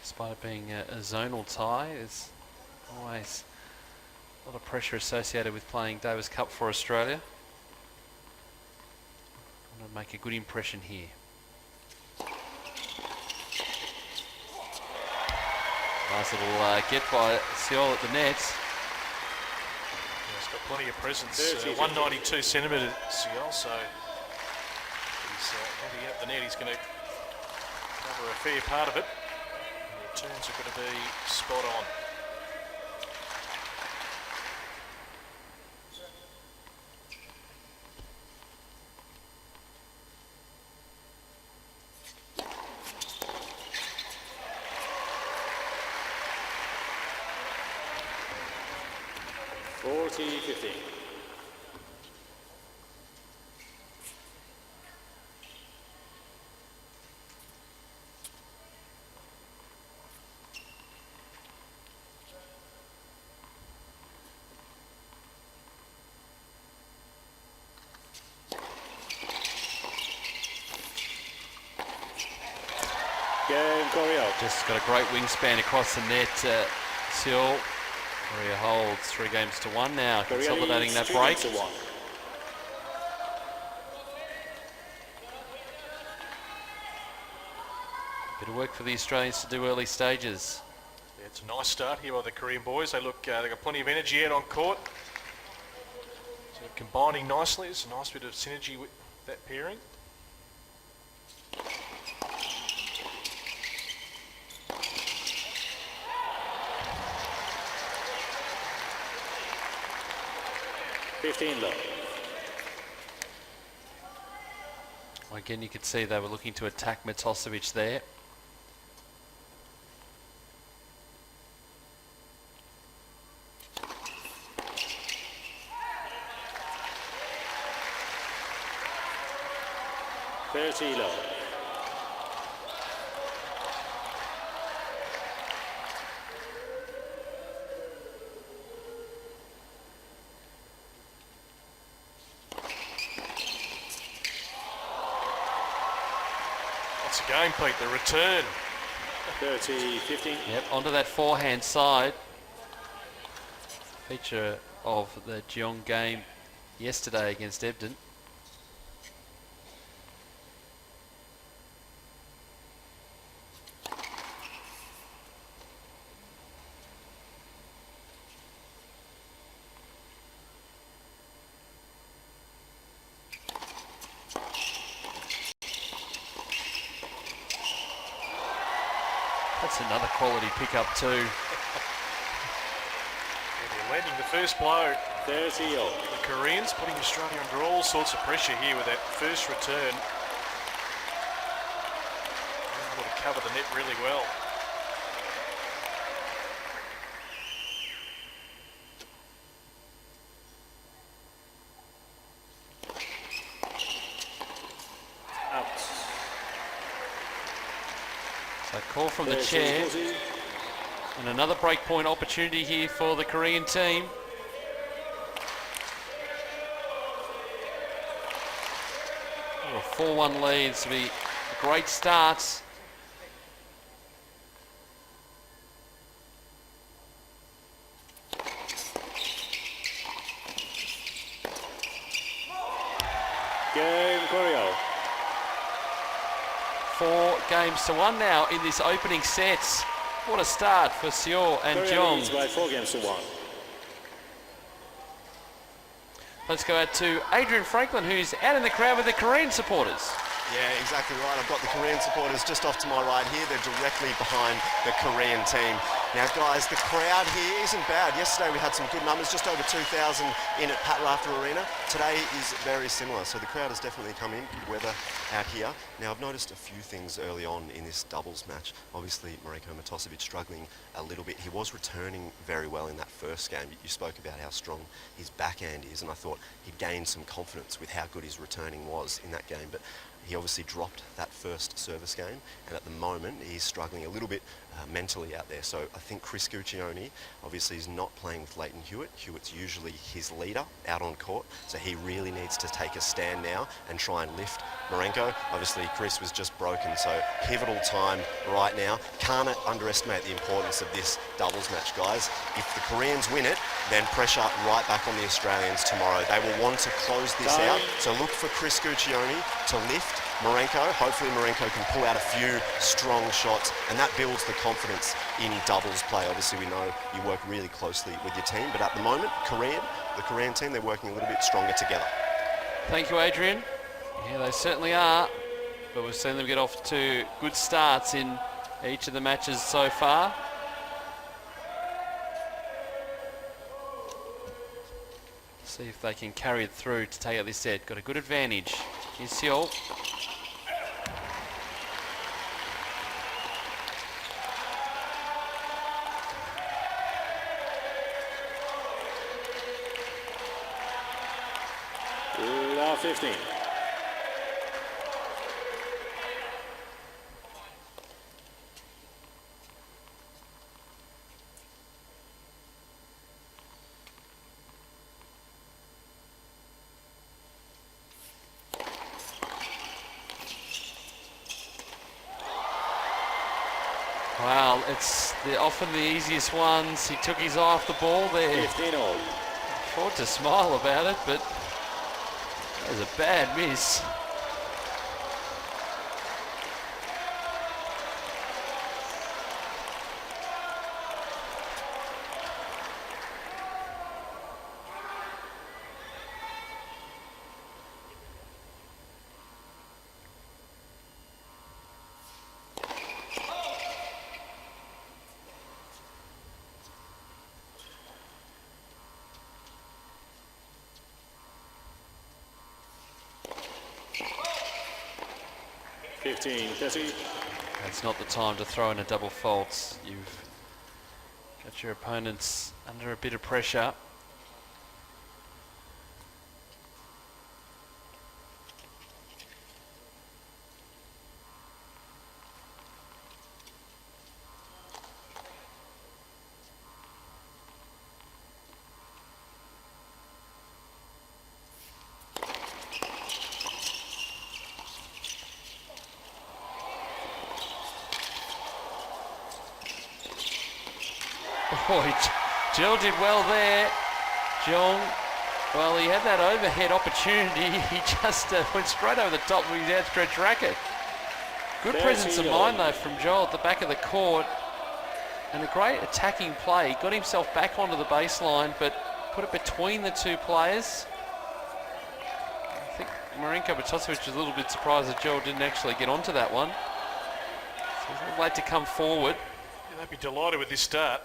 Despite it being a zonal tie, there's always a lot of pressure associated with playing Davis Cup for Australia. I want to make a good impression here. Nice little get by Seol at the net. He's got plenty of presence. 192 centimetres, Seol, so he's heading up the net. He's going to cover a fair part of it. The returns are going to be spot on. Game, Corio. Just got a great wingspan across the net, Seoul. Korea holds 3-1 now, consolidating that break. Bit of work for the Australians to do early stages. Yeah, it's a nice start here by the Korean boys. They look, they've got plenty of energy out on court. So combining nicely. It's a nice bit of synergy with that pairing. Again, you could see they were looking to attack Matosevic there. That's a game, Pete, the return. 30-15. Yep, onto that forehand side. Feature of the Geelong game yesterday against Ebden. That's another quality pickup too. And they're landing the first blow. 30 all. The Koreans putting Australia under all sorts of pressure here with that first return. Able to cover the net really well. So call from the chair. And another breakpoint opportunity here for the Korean team. A 4-1 lead to be a great start. Game, Corio. 4-1 now in this opening set. What a start for Seoul and Jeong. Leads by 4-1. Let's go out to Adrian Franklin, who's out in the crowd with the Korean supporters. Yeah, exactly right. I've got the Korean supporters just off to my right here. They're directly behind the Korean team. Now, guys, the crowd here isn't bad. Yesterday we had some good numbers, just over 2,000 in at Pat Rafter Arena. Today is very similar, so the crowd has definitely come in. Good weather out here. Now, I've noticed a few things early on in this doubles match. Obviously, Marinko Matosevic struggling a little bit. He was returning very well in that first game. You spoke about how strong his backhand is, and I thought he'd gained some confidence with how good his returning was in that game. But he obviously dropped that first service game, and at the moment he's struggling a little bit mentally out there. So I think Chris Guccione obviously is not playing with Leighton Hewitt. Hewitt's usually his leader out on court, so he really needs to take a stand now and try and lift Marenko. Obviously Chris was just broken, so pivotal time right now. Can't underestimate the importance of this doubles match, guys. If the Koreans win it, then pressure right back on the Australians tomorrow. They will want to close this out, so look for Chris Guccione to lift Marenko. Hopefully Marenko can pull out a few strong shots, and that builds the confidence in doubles play. Obviously we know you work really closely with your team, but at the moment, the Korean team, they're working a little bit stronger together. Thank you, Adrian. Yeah, they certainly are. but we've seen them get off to good starts in each of the matches so far. See if they can carry it through to take out this set. Got a good advantage. Here's Seol. Love 15. Wow, it's often the easiest ones. He took his eye off the ball there. 15 all. Thought to smile about it, but that was a bad miss. That's not the time to throw in a double fault. You've got your opponents under a bit of pressure. Boy, Jill did well there. Jong, well, he had that overhead opportunity. He just went straight over the top with his outstretched racket. Good presence of mind, though, from Joel at the back of the court. And a great attacking play. Got himself back onto the baseline, but put it between the two players. I think Marinko Batosevic was a little bit surprised that Joel didn't actually get onto that one. So he's a little late to come forward. Yeah, they'd be delighted with this start.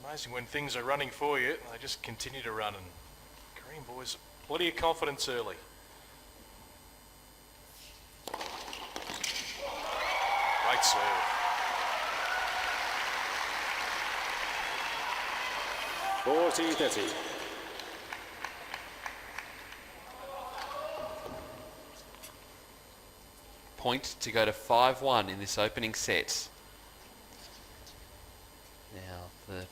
Amazing when things are running for you, they just continue to run, and Korean boys, plenty of confidence early. Great serve. Point to go to 5-1 in this opening set. Now the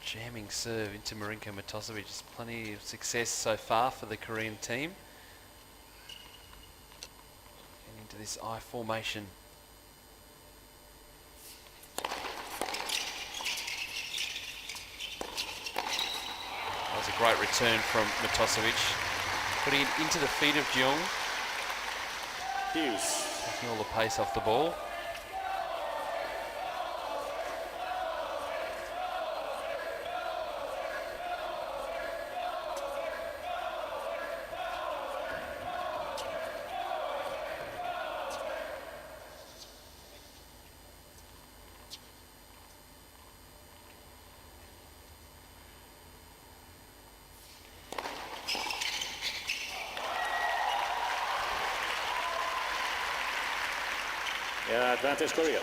jamming serve into Marinko Matosevic. Just plenty of success so far for the Korean team. And into this I formation. That was a great return from Matosevic. Putting it into the feet of Jeong. Taking all the pace off the ball. Yeah, advantage Korea.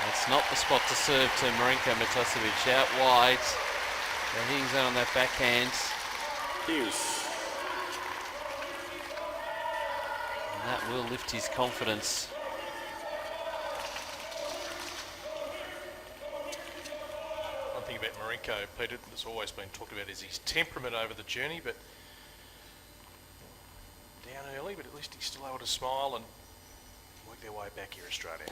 It's not the spot to serve to Marinko Matosevic. Out wide. The hitting zone on that backhand. And that will lift his confidence. One thing about Marinko, Peter, that's always been talked about is his temperament over the journey, but down early, but at least he's still able to smile and work their way back here, Australia.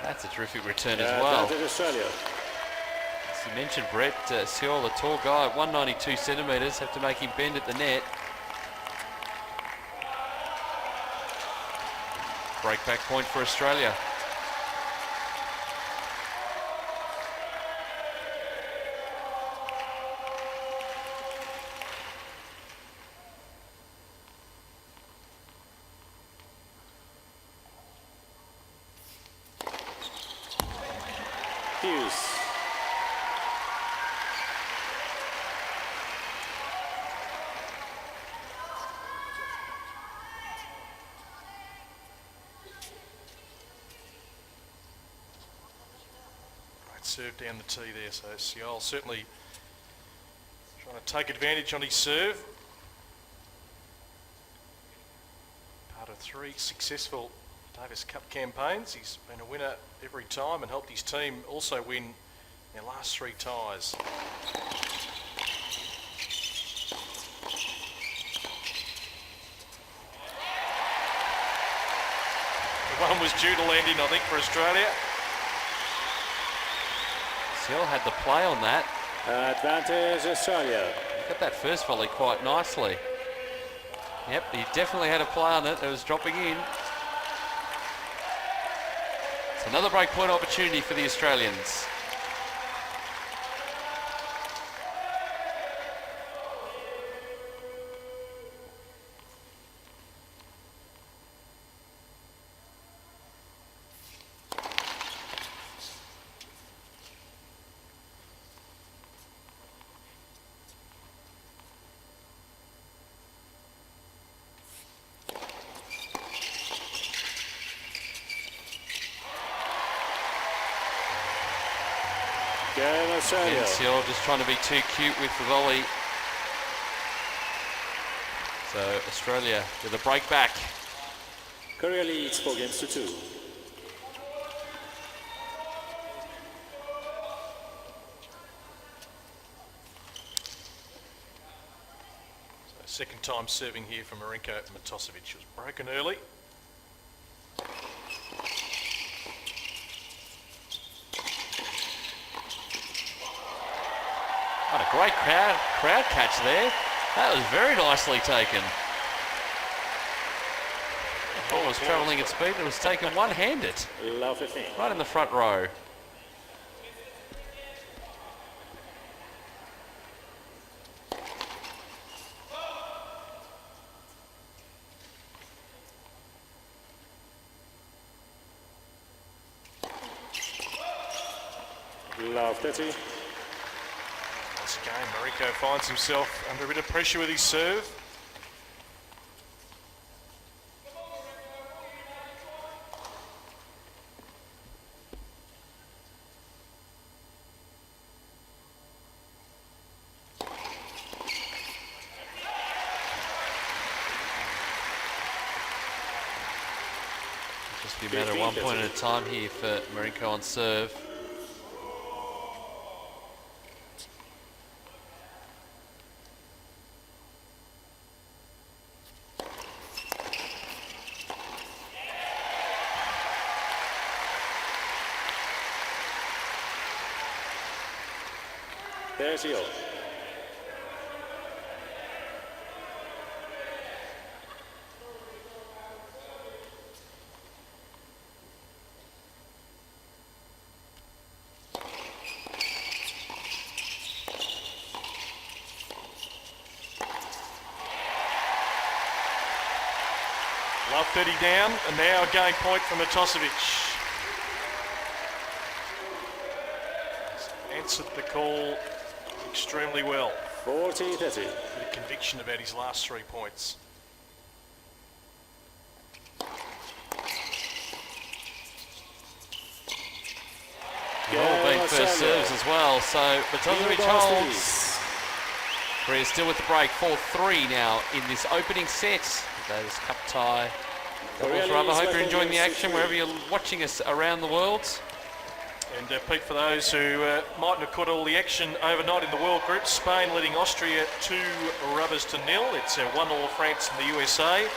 That's a terrific return as well. Australia. As you mentioned, Brett, Seol, a tall guy at 192 centimetres, have to make him bend at the net. Break back point for Australia. Hughes. Great serve down the tee there, so Seol certainly trying to take advantage on his serve. Part of 3 successful Davis Cup campaigns. He's been a winner every time and helped his team also win their last 3 ties. The one was due to land in, I think, for Australia. Seol had the play on that. Advantage Australia. Got that first volley quite nicely. Yep, he definitely had a play on it. It was dropping in. It's another breakpoint opportunity for the Australians. Game Australia. And Seol just trying to be too cute with the volley. So Australia with a break back. Korea leads 4 games to 2. Second time serving here for Marinko Matosevic. Was broken early. What a great crowd catch there. That was very nicely taken. The ball was travelling at speed. It was taken one-handed. Love 15. Right in the front row. Love 30. Once again, Marinko finds himself under a bit of pressure with his serve. Just be a matter of 1 point at a time here for Marinko on serve. There's Seol. Love 30 down, and now a game point from Matosevic. Answered the call extremely well. 40-30. Bit of conviction about his last 3 points. All been first serves as well, so Matosevic holds. Korea still with the break, 4-3 now in this opening set. Davis Cup tie. Doubles rubber. Hope you're enjoying the action wherever you're watching us around the world. And Pete, for those who mightn't have caught all the action overnight in the World Group, Spain leading Austria 2-0. It's 1-0 France and the USA.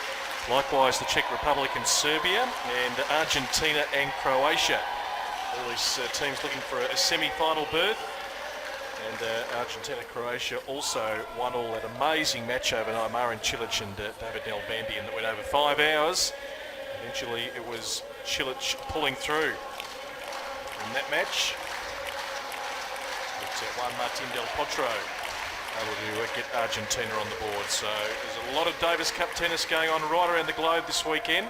Likewise, the Czech Republic and Serbia, and Argentina and Croatia. All these teams looking for a semi-final berth. And Argentina-Croatia also 1-1. That amazing match overnight. Marin Cilic and David Nalbandian that went over 5 hours. Eventually, it was Cilic pulling through in that match. It's Juan Martín del Potro able to get Argentina on the board. So there's a lot of Davis Cup tennis going on right around the globe this weekend.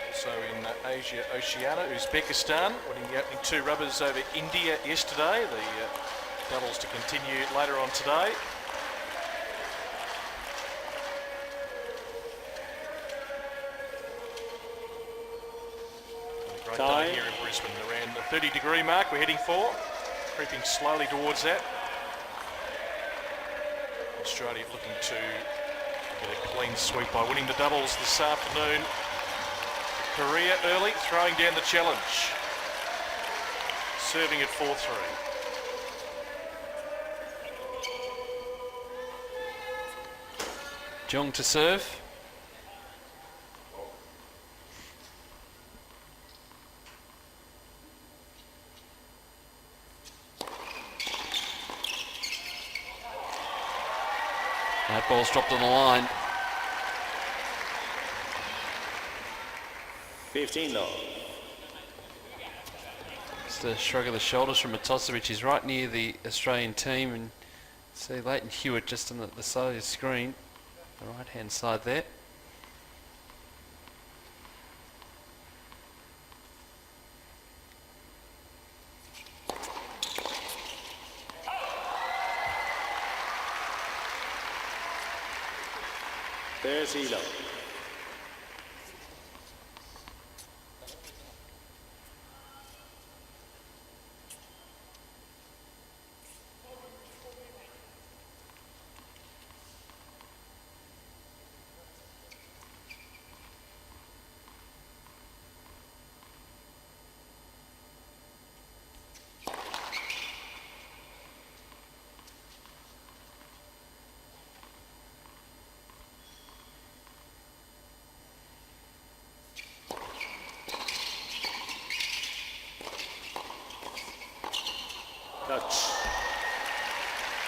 Also in Asia, Oceania, Uzbekistan winning the opening 2 rubbers over India yesterday. The doubles to continue later on today. Great day here in Brisbane, around the 30-degree mark we're heading for, creeping slowly towards that. Australia looking to get a clean sweep by winning the doubles this afternoon. Korea early, throwing down the challenge. Serving at 4-3. Jung to serve. That ball's dropped on the line. 15-0. Just a shrug of the shoulders from Matosevic. He's right near the Australian team, and see Leighton Hewitt just on the side of the screen, the right-hand side there. There's Elo.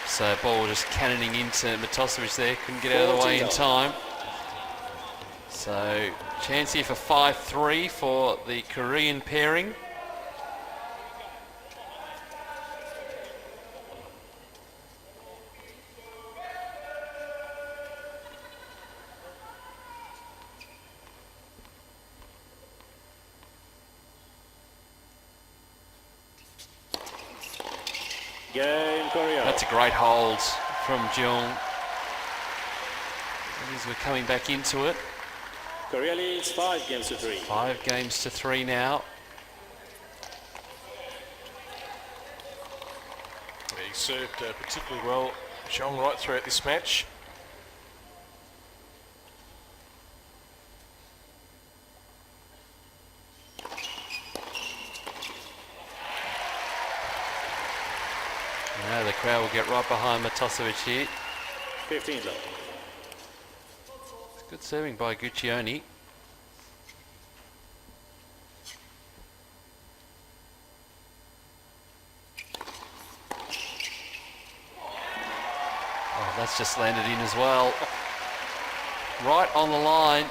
So ball just cannoning into Matosevic there, couldn't get out of the way in time. So chance here for 5-3 for the Korean pairing. Game Korea. That's a great hold from Jeong. As we're coming back into it. Korea leads 5-3. 5-3 now. He served particularly well, Jeong, right throughout this match. Now the crowd will get right behind Matosevic here. 15-0. Good serving by Guccione. Oh, that's just landed in as well. Right on the line.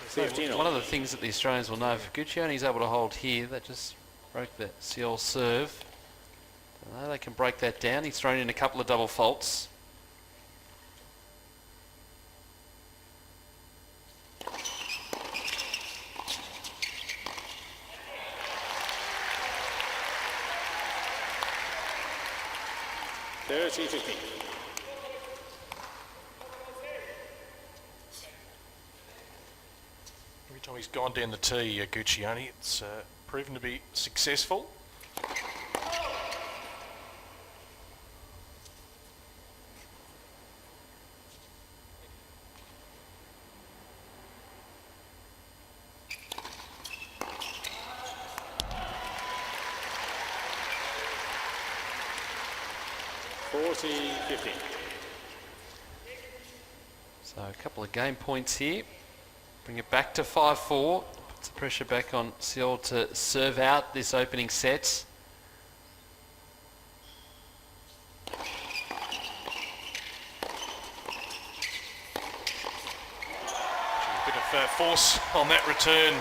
15-0. One of the things that the Australians will know, if Guccione's able to hold here, that just broke that Seoul serve. Now they can break that down. He's thrown in a couple of double faults. Every time he's gone down the tee, Guccione, it's proven to be successful. 40-15. So a couple of game points here. Bring it back to 5-4. Puts the pressure back on Seoul to serve out this opening set. A bit of force on that return.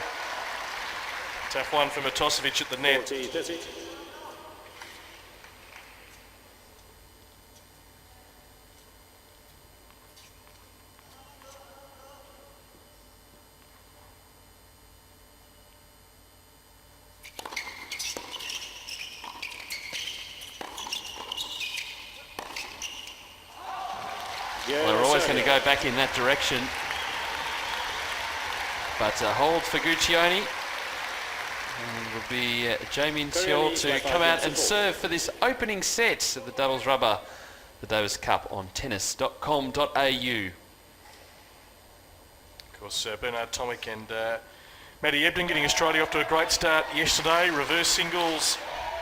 Tough one for Matosevic at the net. 40-30. Well, they're always going to go back in that direction. But a hold for Guccione. And it will be Jaemin Seol to come out and serve for this opening set of the doubles rubber, the Davis Cup on tennis.com.au. Of course, Bernard Tomic and Matty Ebden getting Australia off to a great start yesterday. Reverse singles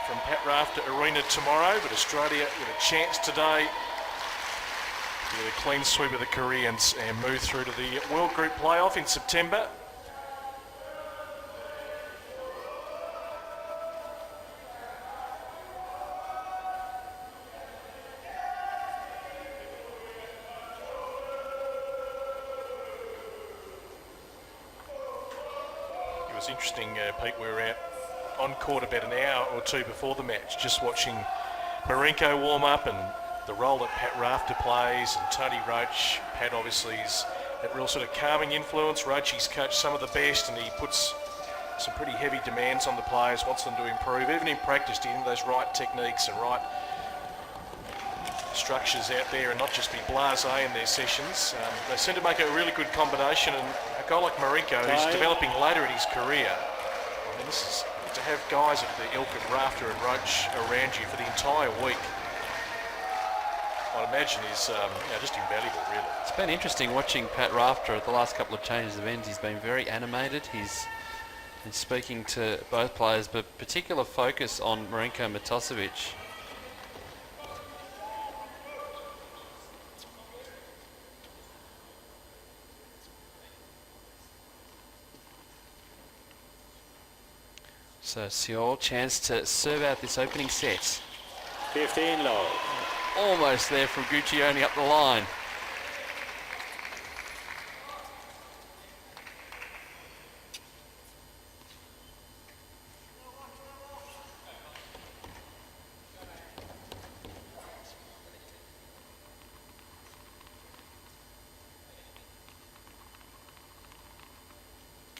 from Pat Rafter Arena tomorrow, but Australia with a chance today to get a clean sweep of the Koreans and move through to the World Group Playoff in September. It was interesting, Pete, we were out on court about an hour or two before the match, just watching Marenko warm up and the role that Pat Rafter plays, and Tony Roach. Pat obviously is that real sort of calming influence. Roach, he's coached some of the best, and he puts some pretty heavy demands on the players, wants them to improve. Even in practice, getting those right techniques and right structures out there and not just be blasé in their sessions. They seem to make a really good combination, and a guy like Marenko, who's developing later in his career, I mean, this is to have guys of the ilk of Rafter and Roach around you for the entire week, I'd imagine is just invaluable, really. It's been interesting watching Pat Rafter at the last couple of changes of ends. He's been very animated. He's been speaking to both players, but particular focus on Marenko Matosevic. So Seol, chance to serve out this opening set. 15 low. Almost there from Guccione up the line.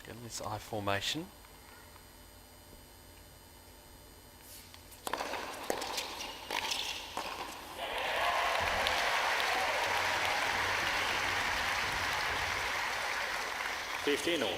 Getting this I formation. Fifteen all.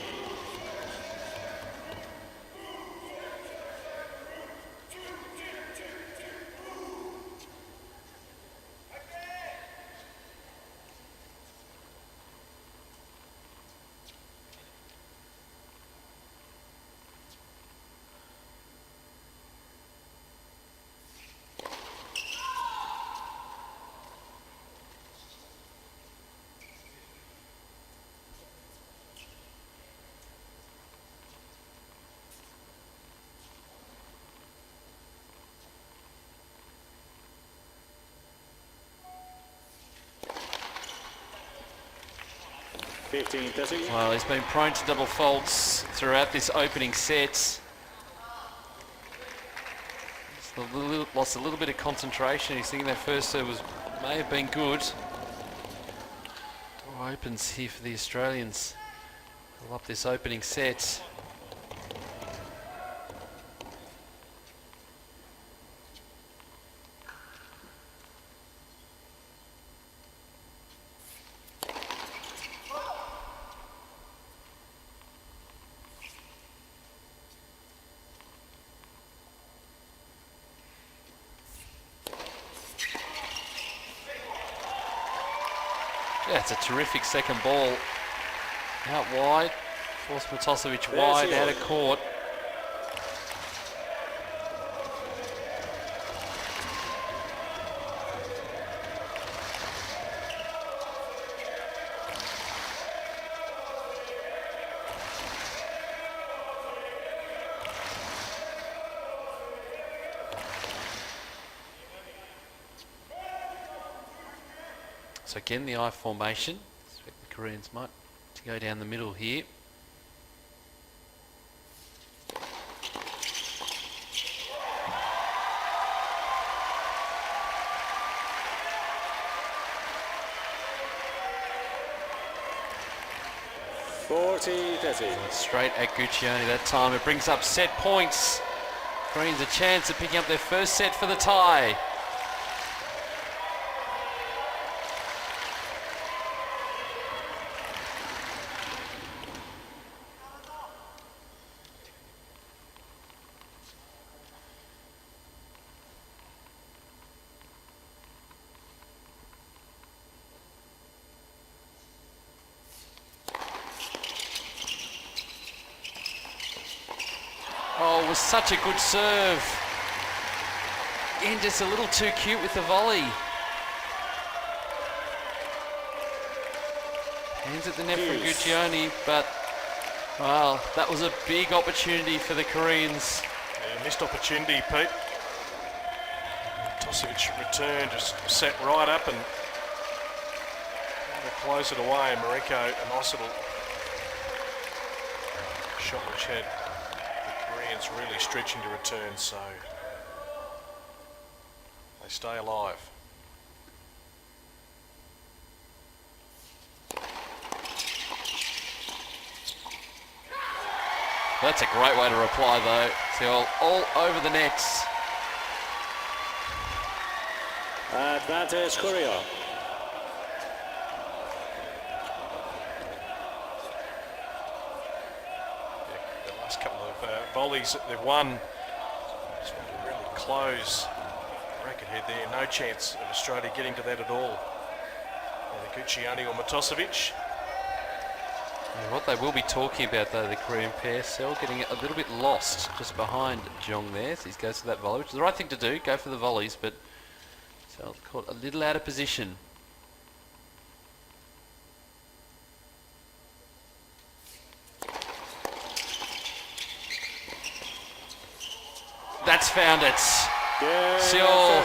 Well, he's been prone to double faults throughout this opening set. Lost a little bit of concentration. He's thinking that first serve may have been good. Door opens here for the Australians. They'll up this opening set. Yeah, it's a terrific second ball. Out wide. Forced Matosevic wide, out of court. So again, the I formation. Expect the Koreans might to go down the middle here. Straight at Guccione that time. It brings up set points. Koreans a chance of picking up their first set for the tie. Oh, it was such a good serve. Again, just a little too cute with the volley. Hands at the net from Guccione, but, well, that was a big opportunity for the Koreans. Yeah, missed opportunity, Pete. Tosevic returned, just sat right up and close it away. Marenko, a nice little shot which had the Koreans really stretching to return, so they stay alive. That's a great way to reply though. See, all over the nets. Advantage Korea. The last couple of volleys that they've won, just want to really close the racket head there. No chance of Australia getting to that at all. Guccione or Matosevic. What they will be talking about though, the Korean pair, Sel getting a little bit lost just behind Jong there. So he goes for that volley, which is the right thing to do, go for the volleys, but Sel's caught a little out of position. That's found it. Sel,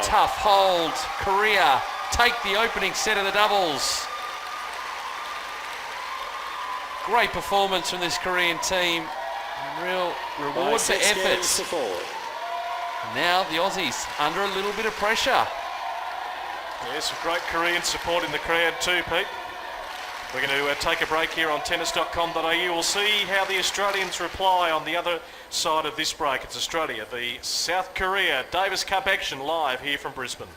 tough hold. Korea take the opening set of the doubles. Great performance from this Korean team. Real reward for effort. Now the Aussies under a little bit of pressure. Yeah, some great Korean support in the crowd too, Pete. We're going to take a break here on tennis.com.au. We'll see how the Australians reply on the other side of this break. It's Australia, the South Korea Davis Cup action live here from Brisbane.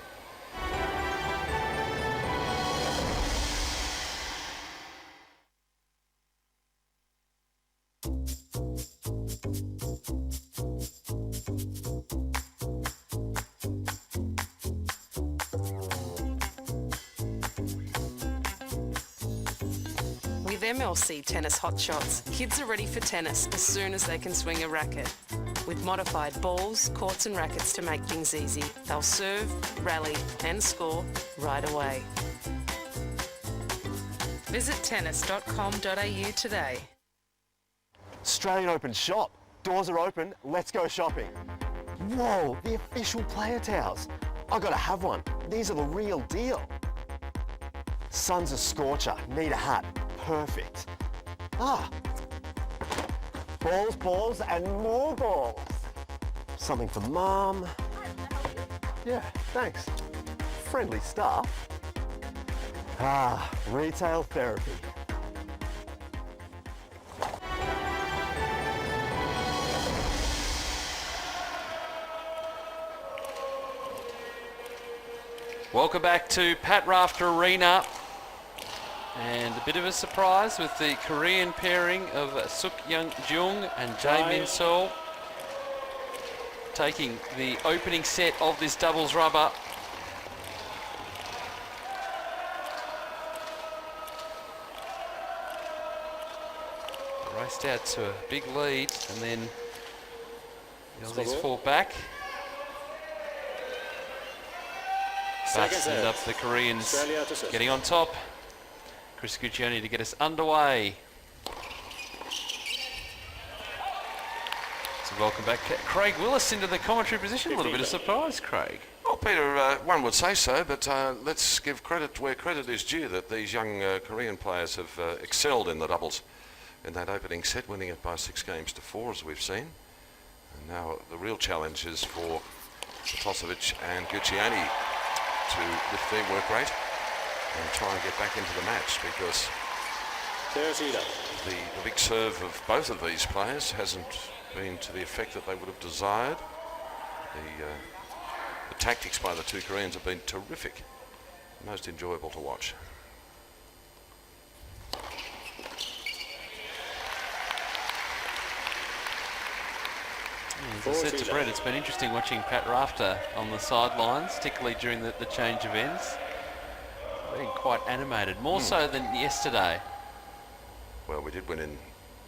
With MLC Tennis Hotshots, kids are ready for tennis as soon as they can swing a racket. With modified balls, courts and rackets to make things easy, they'll serve, rally and score right away. Visit tennis.com.au today. Australian Open shop. Doors are open, let's go shopping. Whoa, the official player towels. I gotta have one. These are the real deal. Sun's a scorcher, need a hat. Perfect. Ah. Balls, and more balls. Something for Mum. Yeah, thanks. Friendly staff. Ah, retail therapy. Welcome back to Pat Rafter Arena. And a bit of a surprise with the Korean pairing of Suk Young-jung and Jae Min-sol taking the opening set of this doubles rubber. Raced out to a big lead, and then the Aussies fall back. Bats end up the Koreans getting on top. Chris Guccione to get us underway. welcome back Craig Willis into the commentary position. A little bit of surprise, Craig. Well, Peter, one would say so, but let's give credit where credit is due, that these young Korean players have excelled in the doubles in that opening set, winning it by 6-4, as we've seen. And now the real challenge is for Matosevic and Gucciani to lift their work rate and try and get back into the match, because the big serve of both of these players hasn't been to the effect that they would have desired. The tactics by the two Koreans have been terrific, most enjoyable to watch. As I said to Brett, it's been interesting watching Pat Rafter on the sidelines, particularly during the change of ends. Being quite animated, more so than yesterday. Well, we did win in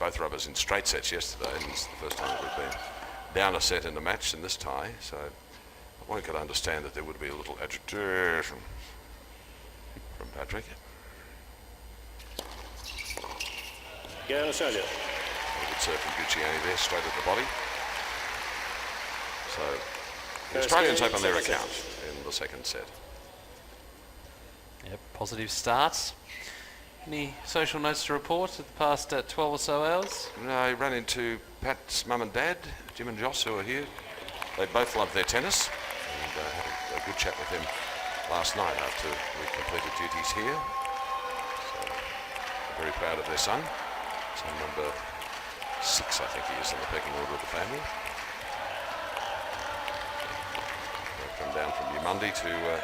both rubbers in straight sets yesterday, and it's the first time that we've been down a set in the match in this tie, so one could understand that there would be a little agitation from Patrick. Go Australia. A good serve from Gucciani there, straight at the body. So the Australians open their account in the second set. Yep, positive starts. Any social notes to report at the past 12 or so hours? No, I ran into Pat's mum and dad, Jim and Joss, who are here. They both love their tennis, and had a good chat with them last night after we completed duties here. So they're very proud of their son. Son number 6, I think he is in the pecking order of the family. They've come down from New Monday to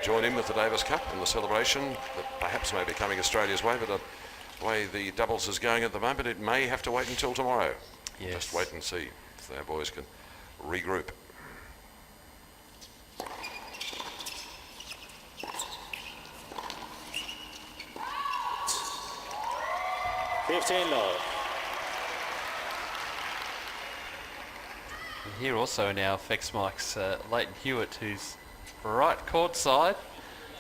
join in with the Davis Cup and the celebration that perhaps may be coming Australia's way, but the way the doubles is going at the moment, it may have to wait until tomorrow. Yes. Just wait and see if our boys can regroup. love. And here also now affects Mike's Leighton Hewitt, who's right court side,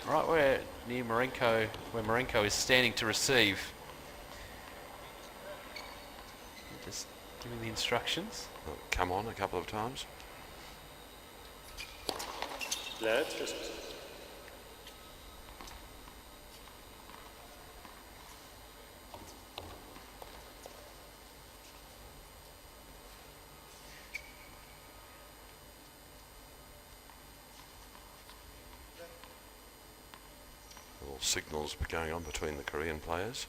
right where near Marenko, where Marenko is standing to receive. Just giving the instructions. Come on a couple of times. Left. Little signals going on between the Korean players.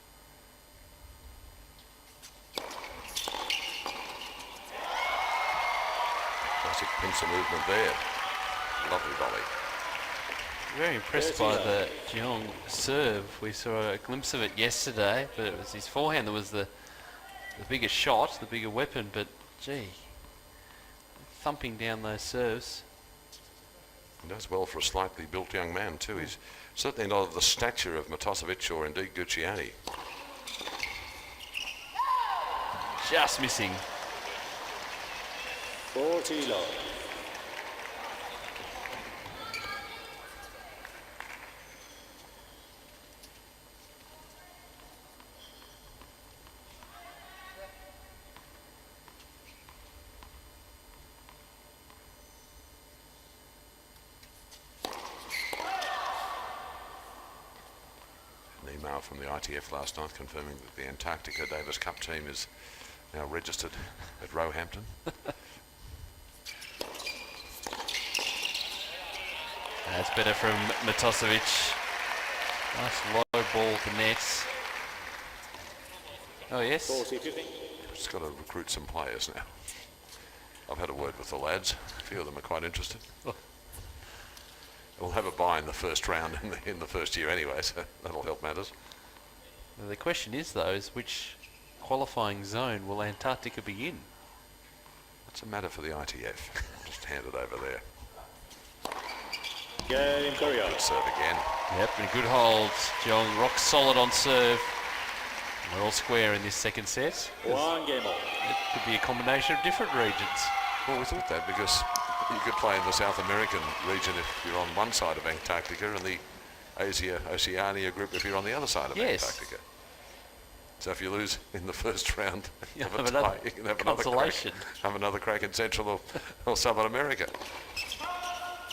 Classic pincer movement there. Lovely volley. Very impressed by the Jeong serve. We saw a glimpse of it yesterday, but it was his forehand that was the bigger shot, the bigger weapon, but gee, thumping down those serves. He does well for a slightly built young man too. He's certainly not of the stature of Matosevic or indeed Gucciani. Just missing. 40 love. An email from the ITF last night confirming that the Antarctica Davis Cup team is now registered at Roehampton. That's better from Matosevic. Nice low ball to nets. Oh yes. 40-50. Just got to recruit some players now. I've had a word with the lads. A few of them are quite interested. We'll have a bye in the first round in the first year anyway, so that'll help matters. Now the question is though, is which qualifying zone will Antarctica be in? That's a matter for the ITF. Just hand it over there. Game Korea. Good serve again. Yep, and good holds. Jeong rock solid on serve. We're all square in this second set. One game on. It could be a combination of different regions. Well, we thought that because you could play in the South American region if you're on one side of Antarctica and the Asia-Oceania group if you're on the other side of Antarctica. So if you lose in the first round, You of have a another tie, you can have another crack, consolation. have another crack in Central or Southern America.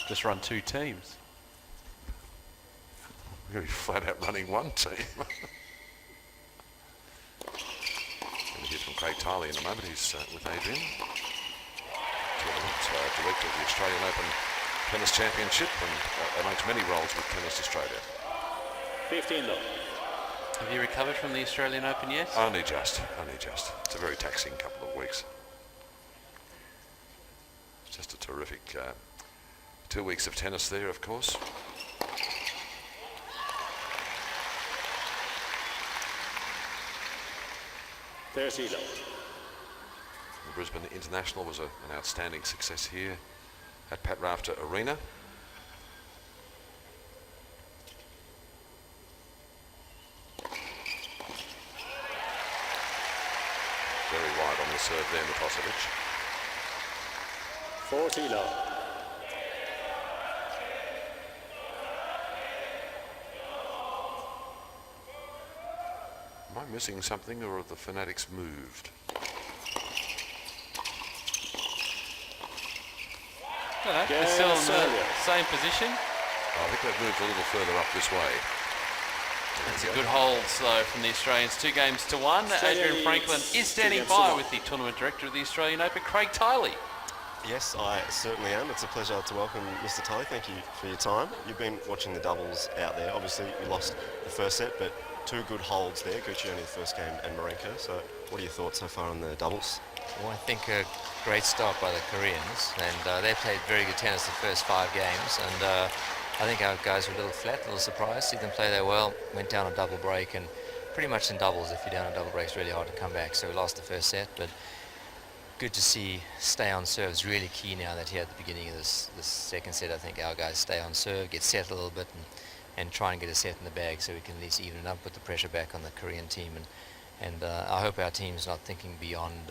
Just run 2 teams. We're going to be flat out running one team. Going to hear from Craig Tiley in a moment. He's with Adrian, tournament director of the Australian Open Tennis Championship and amongst many roles with Tennis Australia. 15 love. Have you recovered from the Australian Open yet? Only just. It's a very taxing couple of weeks. It's just a terrific 2 weeks of tennis there, of course. There's Elo. The Brisbane International was an outstanding success here at Pat Rafter Arena. Very wide on the serve there, Matosevic. 40 love. Am I missing something, or have the Fanatics moved? No, they're still in the same position. I think they've moved a little further up this way. It's a good hold, though, from the Australians. 2-1. Adrian Franklin is standing by with the tournament director of the Australian Open, Craig Tiley. Yes, I certainly am. It's a pleasure to welcome Mr. Tiley. Thank you for your time. You've been watching the doubles out there. Obviously, you lost the first set, but 2 good holds there. Gucci only the first game and Marenko. So what are your thoughts so far on the doubles? Well, I think a great start by the Koreans, and they played very good tennis the first 5 games, and I think our guys were a little flat, a little surprised. See them play there well, went down a double break, and pretty much in doubles, if you're down a double break, it's really hard to come back. So we lost the first set, but good to see stay on serve is really key now that here at the beginning of this second set. I think our guys stay on serve, get set a little bit, and try and get a set in the bag so we can at least even it up, put the pressure back on the Korean team. And I hope our team's not thinking beyond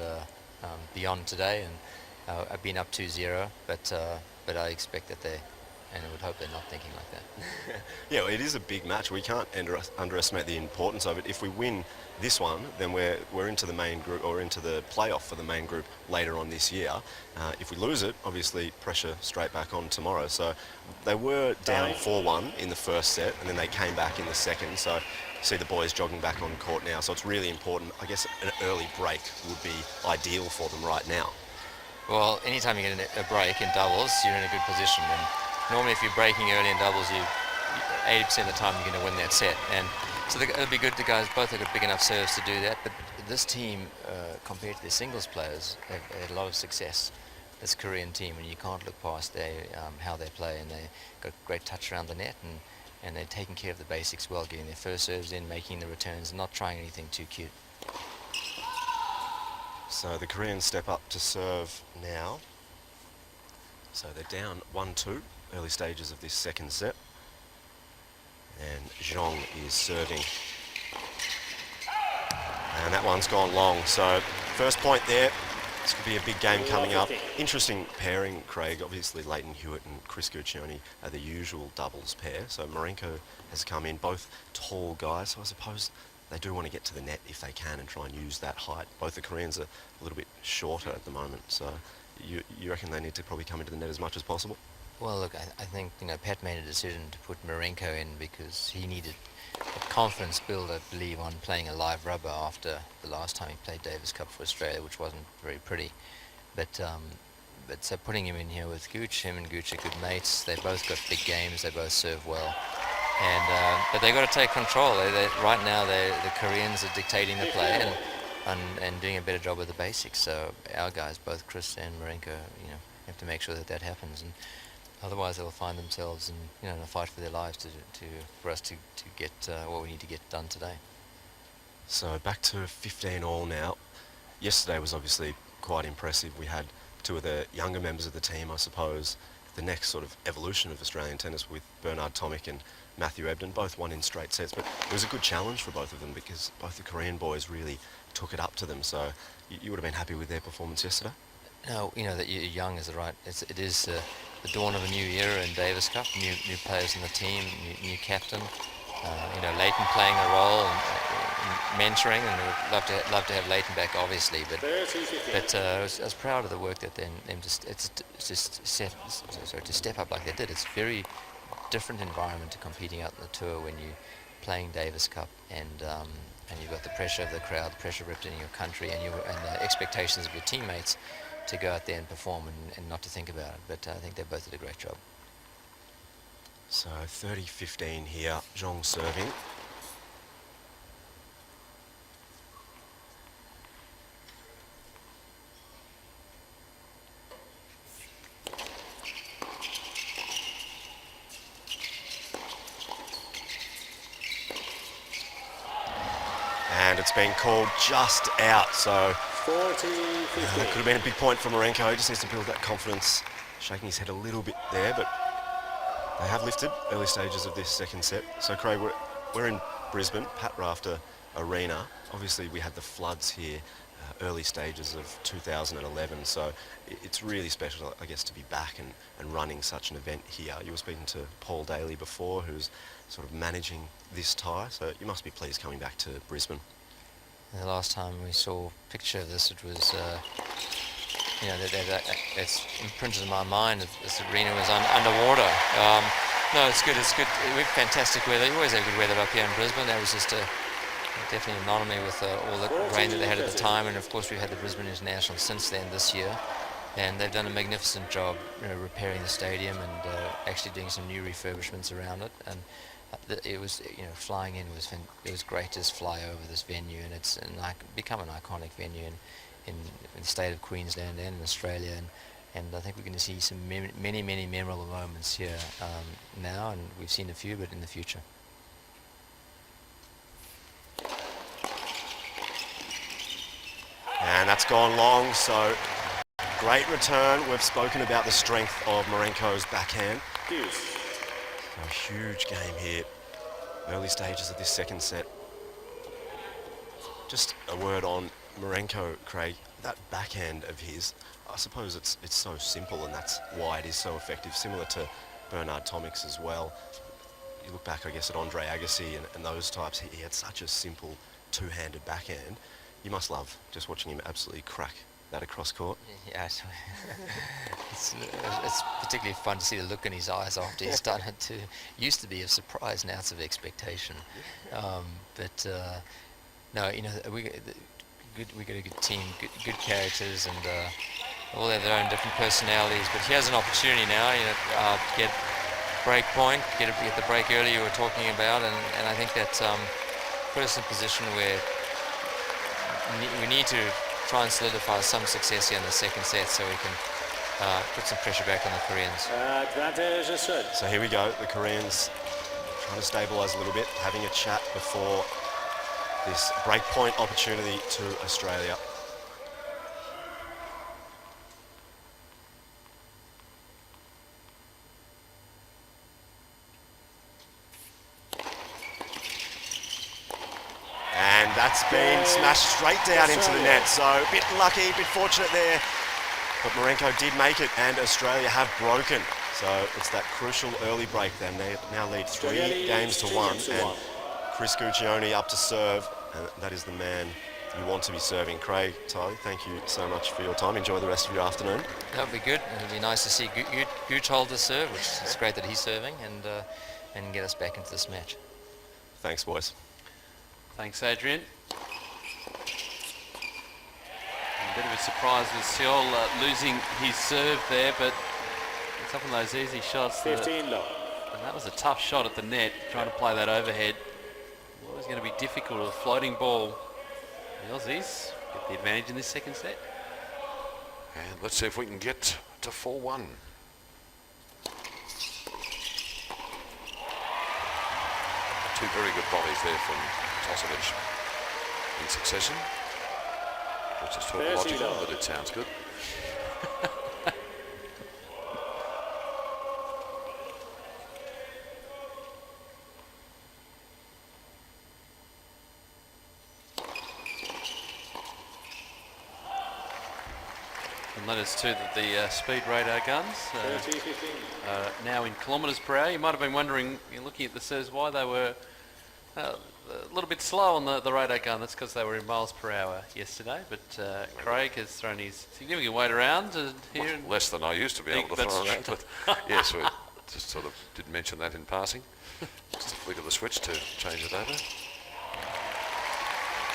today, and I've been up 2-0, but I expect that and I would hope they're not thinking like that. Yeah, well, it is a big match. We can't underestimate the importance of it. If we win this one, then we're into the main group, or into the playoff for the main group later on this year. If we lose it, obviously pressure straight back on tomorrow. So they were down 4-1 in the first set, and then they came back in the second. So you see the boys jogging back on court now. So it's really important. I guess an early break would be ideal for them right now. Well, anytime you get a break in doubles, you're in a good position. And normally if you're breaking early in doubles, 80% of the time you're going to win that set. And so it'll be good. The guys both have got big enough serves to do that. But this team, compared to their singles players, have had a lot of success. This Korean team, and you can't look past how they play. And they've got great touch around the net, and they're taking care of the basics well, getting their first serves in, making the returns, and not trying anything too cute. So the Koreans step up to serve now. So they're down 1-2, early stages of this second set. And Zhong is serving. And that one's gone long. So first point there. This could be a big game coming up. Interesting pairing, Craig. Obviously, Leighton Hewitt and Chris Guccione are the usual doubles pair. So Marenko has come in, both tall guys. So I suppose they do want to get to the net if they can and try and use that height. Both the Koreans are a little bit shorter at the moment. So you reckon they need to probably come into the net as much as possible? Well, look, I think Pat made a decision to put Marenko in because he needed a confidence build, I believe, on playing a live rubber after the last time he played Davis Cup for Australia, which wasn't very pretty. But so putting him in here with Gooch, him and Gooch are good mates. They both got big games. They both serve well. And but they got to take control. Right now, the Koreans are dictating the play and doing a better job with the basics. So our guys, both Chris and Marenko, have to make sure that happens. And otherwise, they'll find themselves in a fight for their lives for us to get what we need to get done today. So back to 15 all now. Yesterday was obviously quite impressive. We had 2 of the younger members of the team, I suppose, the next sort of evolution of Australian tennis with Bernard Tomic and Matthew Ebden, both won in straight sets. But it was a good challenge for both of them because both the Korean boys really took it up to them. So you would have been happy with their performance yesterday? No, that you're young is right. It is the dawn of a new era in Davis Cup. New players in the team, new captain. Leighton playing a role, and mentoring, and we'd love to have Leighton back, obviously. But I was proud of the work that them to step up like they did. It's a very different environment to competing out in the tour when you're playing Davis Cup and you've got the pressure of the crowd, the pressure representing your country, and the expectations of your teammates to go out there and perform and not to think about it. But I think they both did a great job. So 30-15 here, Zhong serving. And it's been called just out, so 40-15. That could have been a big point for Marenko. He just needs to build that confidence, shaking his head a little bit there, but they have lifted early stages of this second set. So Craig, we're in Brisbane, Pat Rafter Arena. Obviously we had the floods here early stages of 2011, so it's really special, I guess, to be back and running such an event here. You were speaking to Paul Daly before, who's sort of managing this tie, so you must be pleased coming back to Brisbane. The last time we saw a picture of this, it was, it's imprinted in my mind that this arena was underwater. No, it's good. We have fantastic weather. You always have good weather up here in Brisbane. That was just definitely an anomaly with all the rain that they had at the time, and of course we've had the Brisbane International since then this year, and they've done a magnificent job, repairing the stadium and actually doing some new refurbishments around it. And it was, flying in it was great to just fly over this venue, and it's become an iconic venue in the state of Queensland and in Australia, and I think we're going to see some many memorable moments here now, and we've seen a few, but in the future. And that's gone long, so great return. We've spoken about the strength of Marenko's backhand. A huge game here, early stages of this second set. Just a word on Marenko, Craig. That backhand of his, I suppose it's so simple, and that's why it is so effective, similar to Bernard Tomic as well. You look back, I guess, at Andre Agassi and those types, he had such a simple two-handed backhand. You must love just watching him absolutely crack that across court. Yeah, it's particularly fun to see the look in his eyes after he's done it too. Used to be of surprise, now it's of expectation. But no, we got a good team, good characters, and all have their own different personalities. But he has an opportunity now, to get break point, get the break early you were talking about, and I think that put us in a position where we need to try and solidify some success here in the second set so we can put some pressure back on the Koreans. Advantage is good. So here we go, the Koreans trying to stabilise a little bit, having a chat before this breakpoint opportunity to Australia. And that's been smashed straight down into the net. So a bit lucky, a bit fortunate there. But Marenko did make it, and Australia have broken. So it's that crucial early break. They now lead 3 games to 1. And Chris Guccione up to serve. And that is the man you want to be serving. Craig, Tyler, thank you so much for your time. Enjoy the rest of your afternoon. That would be good. It'll be nice to see Gooch hold the serve, which is great that he's serving, and get us back into this match. Thanks, boys. Thanks, Adrian. A bit of a surprise with Seol losing his serve there, but it's up on those easy shots. 15 low. And that was a tough shot at the net, trying to play that overhead. It was going to be difficult with a floating ball. The Aussies get the advantage in this second set. And let's see if we can get to 4-1. Two very good volleys there from Tosovic in succession, which is tautological, but it sounds good. And notice too that the speed radar guns now in kilometres per hour. You might have been wondering, you're looking at the serves, why they were a little bit slow on the radar gun. That's because they were in miles per hour yesterday. But Craig has thrown his significant weight around here. Less than I used to be able to throw around. But yes, we just sort of did mention that in passing. Just a flick of the switch to change it over.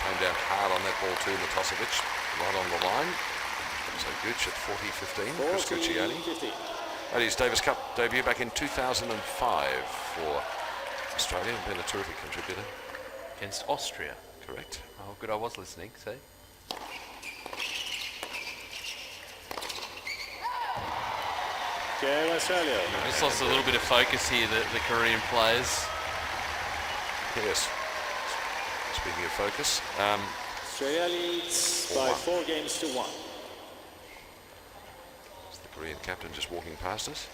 Came down hard on that ball too, Matosevic, right on the line. So Gooch at 40-15, Chris Guccione. That is Davis Cup debut back in 2005 for Australia, and been a terrific contributor. Against Austria. Correct. Oh, good, I was listening, see. Game Australia. Just lost a little bit of focus here, the Korean players. Yes. Speaking of focus. Australia leads by 4 games to 1. It's the Korean captain just walking past us.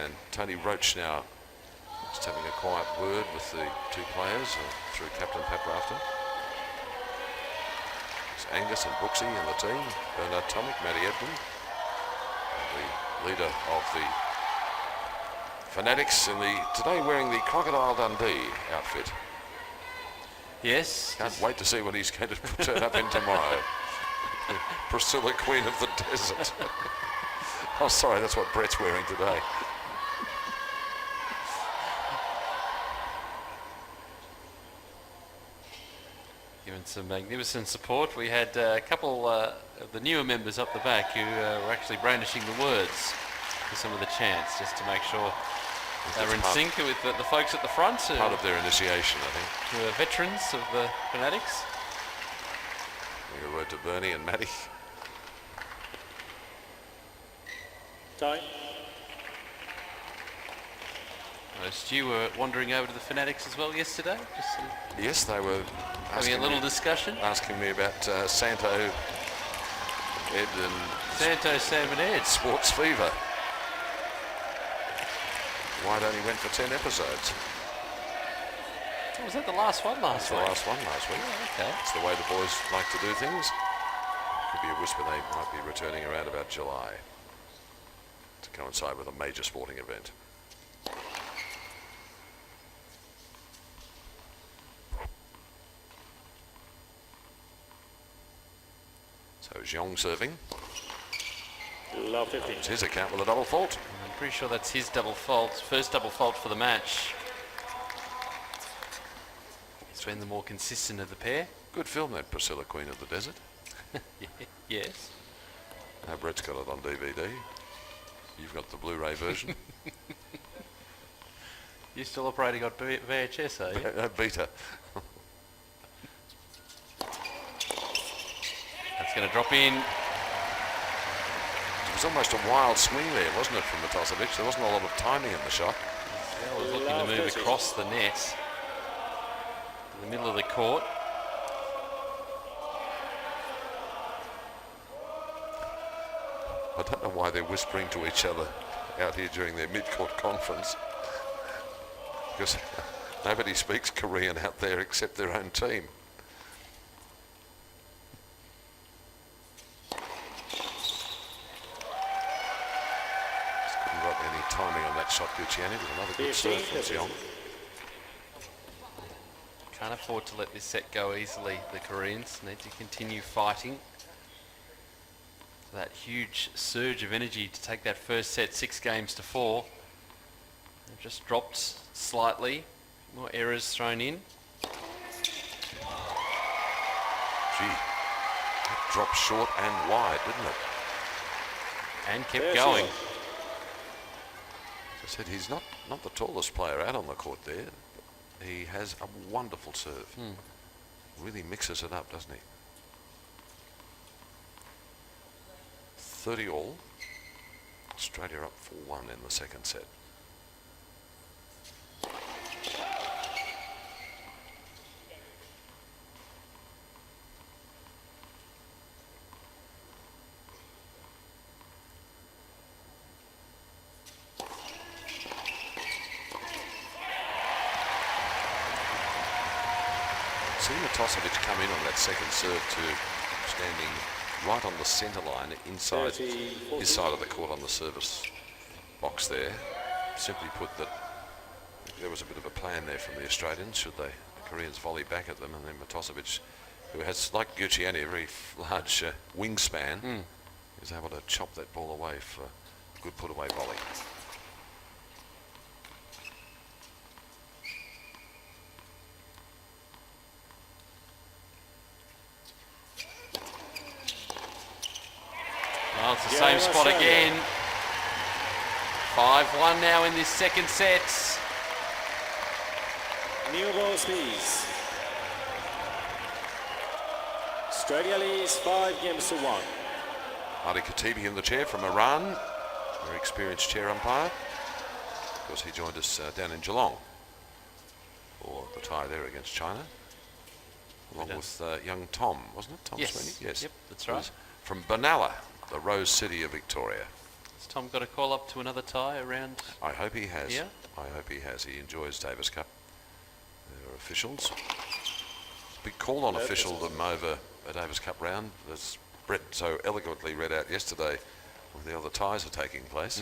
And Tony Roach now just having a quiet word with the 2 players through Captain Pat Rafton. It's Angus and Brooksy and the team. Bernard Tomic, Matty Ebden, the leader of the Fanatics today wearing the Crocodile Dundee outfit. Yes. Can't wait to see what he's going to turn up in tomorrow. Priscilla, Queen of the Desert. Oh, sorry, that's what Brett's wearing today. Given some magnificent support. We had a couple of the newer members up the back who were actually brandishing the words for some of the chants, just to make sure they were in sync with the folks at the front. Part of their initiation, I think. Who are veterans of the Fanatics. A word to Bernie and Matty. Time. Stu were wandering over to the Fanatics as well yesterday. Yes, they were having a little discussion. Asking me about Santo, Ed and... Santo, Sam and Ed. Sports Fever. White only went for 10 episodes. Oh, was that the last one last week? The last one last week. Oh, okay. It's the way the boys like to do things. Could be a whisper they might be returning around about July to coincide with a major sporting event. So Zhong serving. Love 15. It's his account with a double fault. I'm pretty sure that's his double fault, first double fault for the match. He's been the more consistent of the pair. Good film, that Priscilla, Queen of the Desert. Yes. Now Brett's got it on DVD. You've got the Blu-ray version. You're still operating on VHS, are you? Beta. That's going to drop in. It was almost a wild swing there, wasn't it, from Matosevic? There wasn't a lot of timing in the shot. He was looking to move across the net to the middle of the court. I don't know why they're whispering to each other out here during their mid-court conference, because nobody speaks Korean out there except their own team. Just couldn't got any timing on that shot, Guccione. It was another good serve from Xiong. Can't afford to let this set go easily. The Koreans need to continue fighting. That huge surge of energy to take that first set 6-4. They've just dropped slightly. More errors thrown in. Gee, that dropped short and wide, didn't it? And kept going. As I said, he's not the tallest player out on the court there. But he has a wonderful serve. Really mixes it up, doesn't he? 30 all. Australia up 4-1 in the second set. Seeing Matosevic come in on that second serve to standing right on the centre line inside his side of the court on the service box there. Simply put, that there was a bit of a plan there from the Australians should the Koreans volley back at them, and then Matosevic, who has, like Gucciani, a very large wingspan, is able to chop that ball away for a good put-away volley. Well, it's the same spot again. 5-1 now in this second set. New ball speeds. Australia leads 5-1. Ali Khatibi in the chair from Iran, very experienced chair umpire. Of course, he joined us down in Geelong for the tie there against China, along with young Tom, wasn't it? Tom Sweeney? Yes. Yep, that's right. From Benalla, the Rose City of Victoria. Has Tom got a call up to another tie around? I hope he has. Yeah? I hope he has. He enjoys Davis Cup. There are officials. Big call on official them over a Davis Cup round, as Brett so eloquently read out yesterday when the other ties are taking place.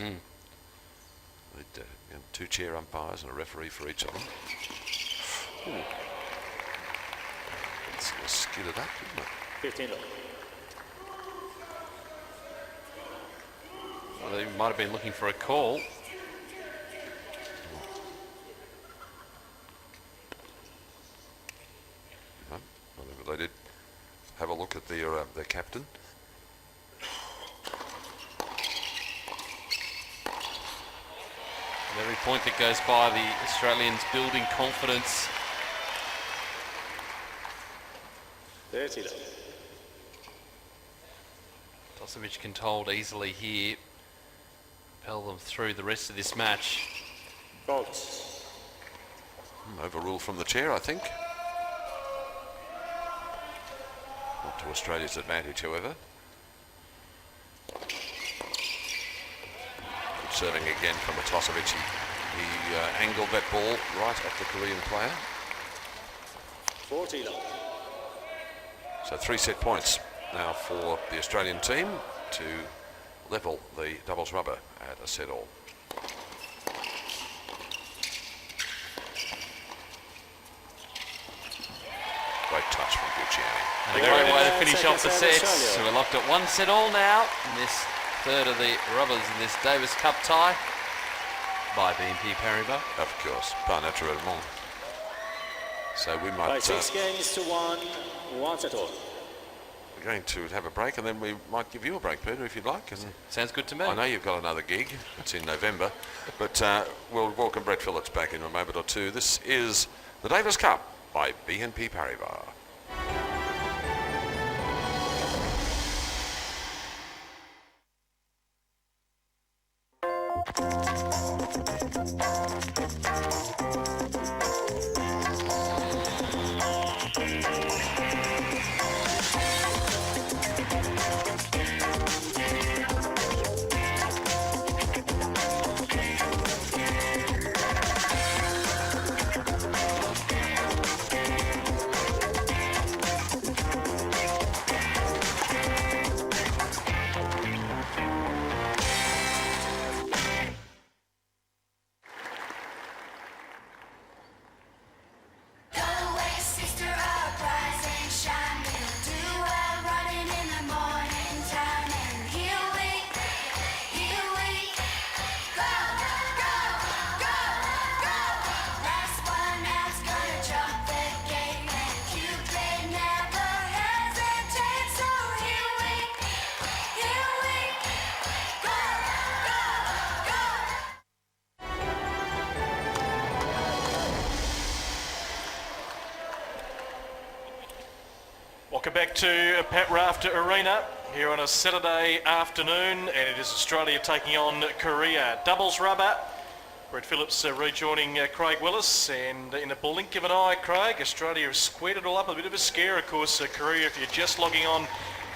With, 2 chair umpires and a referee for each of them. It's skidded up, didn't it? 15. Well, they might have been looking for a call. They did have a look at their captain. Every point that goes by, the Australians building confidence. 30. Tosevic can hold easily here, propel them through the rest of this match. Fault. Overrule from the chair, I think. Not to Australia's advantage, however. Good serving again from Matosevic. He angled that ball right at the Korean player. 40. So 3 set points now for the Australian team to level the doubles rubber at a set all. Great touch from Gucciani. A great way to finish off the sets. So we're locked at 1 set all now in this third of the rubbers in this Davis Cup tie by BNP Paribas. Of course, pas naturellement. So we might... By 6-1, 1 set all. We're going to have a break, and then we might give you a break, Peter, if you'd like. Sounds good to me. I know you've got another gig. It's in November. But we'll welcome Brett Phillips back in a moment or two. This is the Davis Cup by BNP Paribas. Welcome back to Pat Rafter Arena here on a Saturday afternoon, and it is Australia taking on Korea. Doubles rubber. Brett Phillips rejoining Craig Willis, and in a blink of an eye, Craig, Australia has squared it all up. A bit of a scare, of course. Korea, if you're just logging on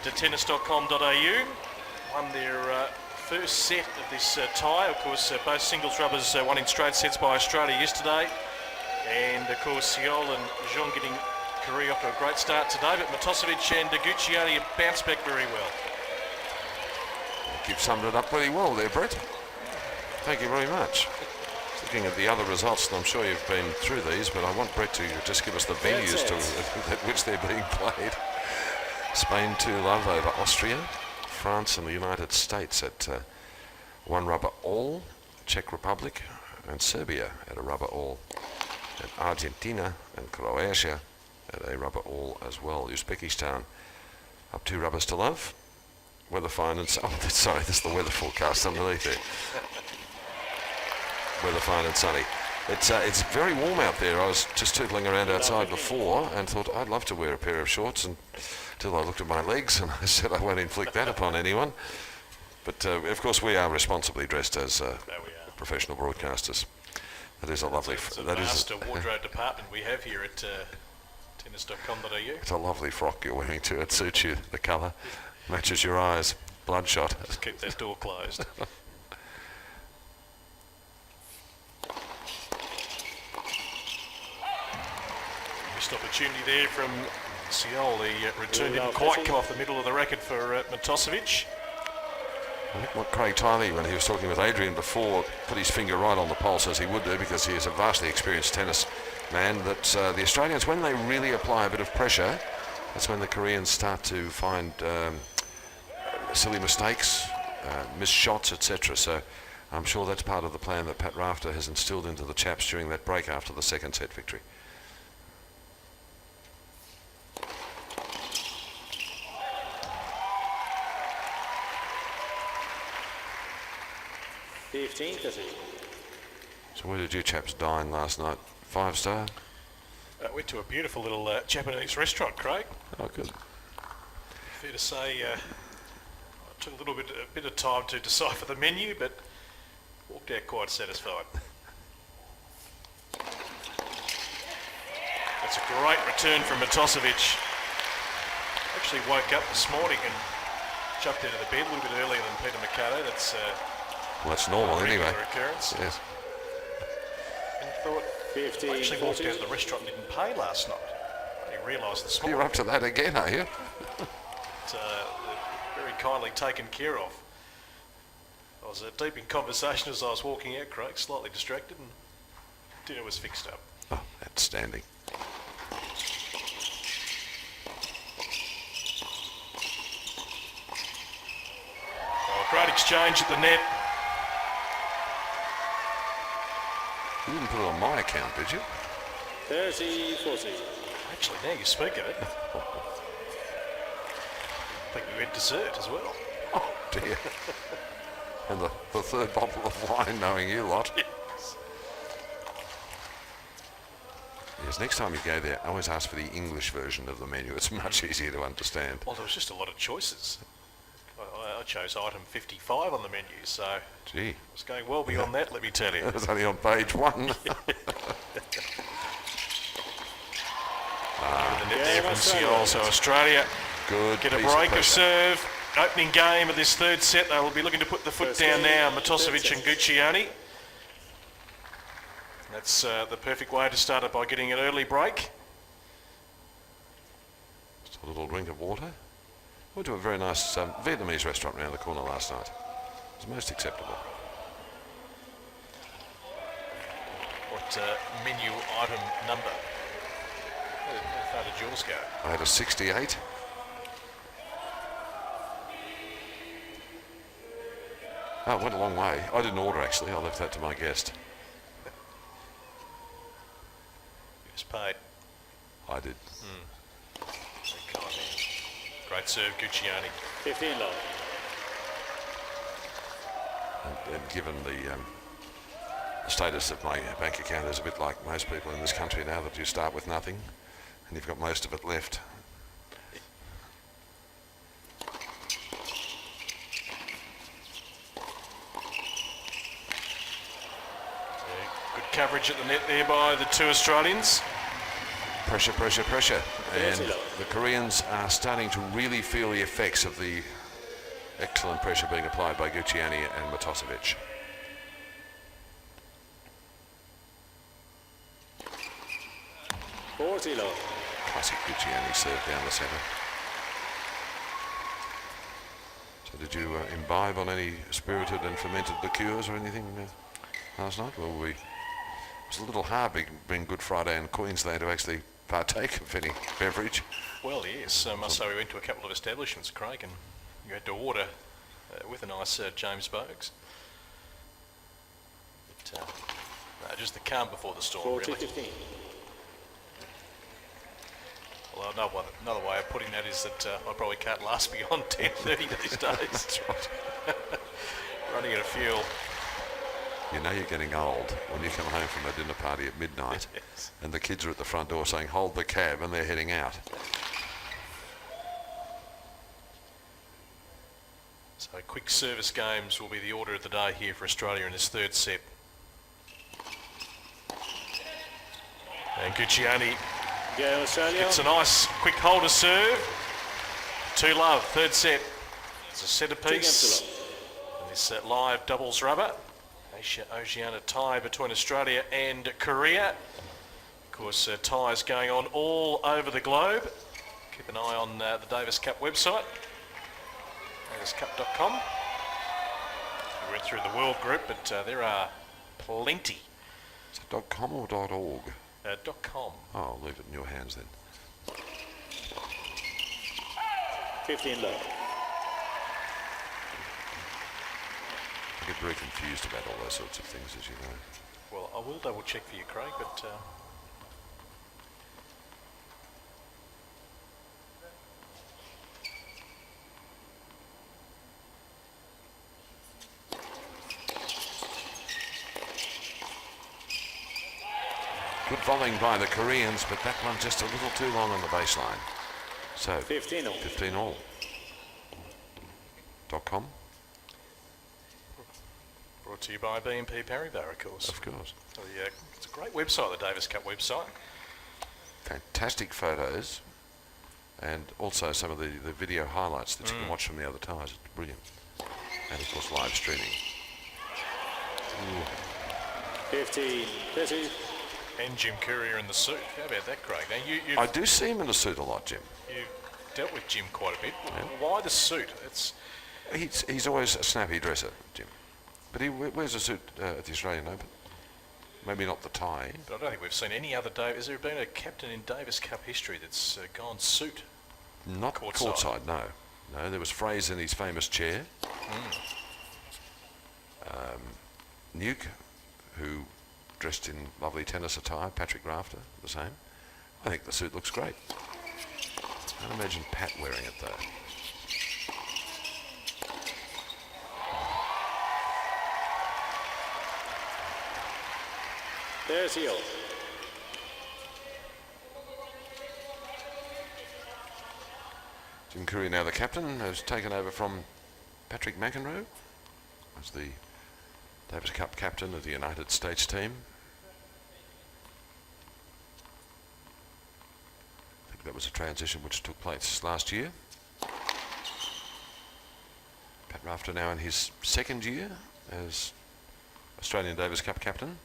to tennis.com.au, won their first set of this tie. Of course, both singles rubbers won in straight sets by Australia yesterday, and of course, Seol and Jeong getting Korea off to a great start today, but Matosevic and Gucciani have bounced back very well. You've summed it up pretty well there, Brett. Thank you very much. Looking at the other results, and I'm sure you've been through these, but I want Brett to just give us the venues at which they're being played. Spain 2-love over Austria. France and the United States at 1-rubber-all. Czech Republic and Serbia at a rubber-all. And Argentina and Croatia at a rubber-all as well. Uzbekistan up 2 rubbers to love. Weather fine and sorry, this is the weather forecast underneath it. Weather fine and sunny. It's very warm out there. I was just tootling around outside before and thought I'd love to wear a pair of shorts until I looked at my legs and I said I won't inflict that upon anyone. But of course we are responsibly dressed as professional broadcasters. That is a lovely... It's a vast wardrobe department we have here at tennis.com.au. It's a lovely frock you're wearing too. It suits you, the colour. Matches your eyes. Bloodshot. Just keep that door closed. Missed opportunity there from Seol. The return didn't quite come off the middle of the racket for Matosevic. I think what Craig Tiley, when he was talking with Adrian before, put his finger right on the pulse, as he would do, because he is a vastly experienced tennis man, that the Australians, when they really apply a bit of pressure, that's when the Koreans start to find silly mistakes, missed shots, etc. So I'm sure that's part of the plan that Pat Rafter has instilled into the chaps during that break after the second set victory. So where did you chaps dine last night? 5-star? Went to a beautiful little Japanese restaurant, Craig. Oh, good. Fair to say, I took a bit of time to decipher the menu, but walked out quite satisfied. That's a great return from Matosevic. Actually woke up this morning and jumped out of the bed a little bit earlier than Peter Mikado. Well, that's normal anyway. Occurrence. Yes. And thought, I actually walked out of the restaurant and didn't pay last night. I realised this morning. You're up to that again, are you? It's very kindly taken care of. I was deep in conversation as I was walking out, Craig, slightly distracted, and dinner was fixed up. Oh, outstanding. Great exchange at the net. You didn't put it on my account, did you? 30-40. Actually, now you speak of it, I think we had dessert as well. Oh, dear. And the third bottle of wine, knowing you lot. Yes. Yes, next time you go there, always ask for the English version of the menu. It's much easier to understand. Well, there was just a lot of choices. I chose item 55 on the menu, so Gee. it was going well beyond that, let me tell you. It was only on page 1. The net there from Seol, so Australia Good. get a break of serve. Opening game of this third set, they will be looking to put the foot down now, Matosevic and Gucciani. That's the perfect way to start it, by getting an early break. Just a little drink of water. We went to a very nice Vietnamese restaurant around the corner last night. It was most acceptable. What menu item number? How far did yours go? I had a 68. Oh, it went a long way. I didn't order, actually. I left that to my guest. You just paid. I did. Great serve, Gucciani. 15 love. And given the status of my bank account is a bit like most people in this country now, that you start with nothing and you've got most of it left. Good coverage at the net there by the two Australians. Pressure, pressure, pressure. And the Koreans are starting to really feel the effects of the excellent pressure being applied by Gucciani and Matosevic. Classic Gucciani serve down the centre. So did you imbibe on any spirited and fermented liqueurs or anything? last night? Well, it was a little hard being Good Friday in Queensland to actually partake of any beverage. Well, yes, I must say we went to a couple of establishments, Craig, and you had to order with a nice James Bogues. But, no, just the calm before the storm, really. 40-15. Well, another way of putting that is that I probably can't last beyond 10:30 these days. That's right. Running out of fuel. You know you're getting old when you come home from a dinner party at midnight and the kids are at the front door saying, hold the cab, and they're heading out. So quick service games will be the order of the day here for Australia in this third set. And Guccione Yeah, Australia. gets a nice quick holder serve. 2-love, third set. It's a centrepiece. And this live doubles rubber. Oceania tie between Australia and Korea. Of course, ties going on all over the globe. Keep an eye on the Davis Cup website, daviscup.com. We went through the World Group, but there are plenty. Is it .com or .org? .com. Oh, I'll leave it in your hands then. 15 love. I get very confused about all those sorts of things, as you know. Well, I will double check for you, Craig, but good volleying by the Koreans, but that one just a little too long on the baseline. So 15 all. 15 all. .com. brought to you by BNP Paribas, of course. Of course. So, yeah, it's a great website, the Davis Cup website. Fantastic photos, and also some of the video highlights that you can watch from the other ties. It's brilliant. And of course live streaming. 15, 30. And Jim Courier in the suit. How about that, Craig? Now, you've I do see him in a suit a lot, Jim. You've dealt with Jim quite a bit. Yeah. Why the suit? He's always a snappy dresser, Jim. But he wears a suit at the Australian Open. Maybe not the tie. But I don't think we've seen any other Has there been a captain in Davis Cup history that's gone suit? Not courtside, no. No, there was Fraser in his famous chair. Nuke, who dressed in lovely tennis attire, Patrick Rafter, the same. I think the suit looks great. I can't imagine Pat wearing it though. There's Hill. Jim Courier, now the captain, has taken over from Patrick McEnroe as the Davis Cup captain of the United States team. I think that was a transition which took place last year. Pat Rafter now in his second year as Australian Davis Cup captain.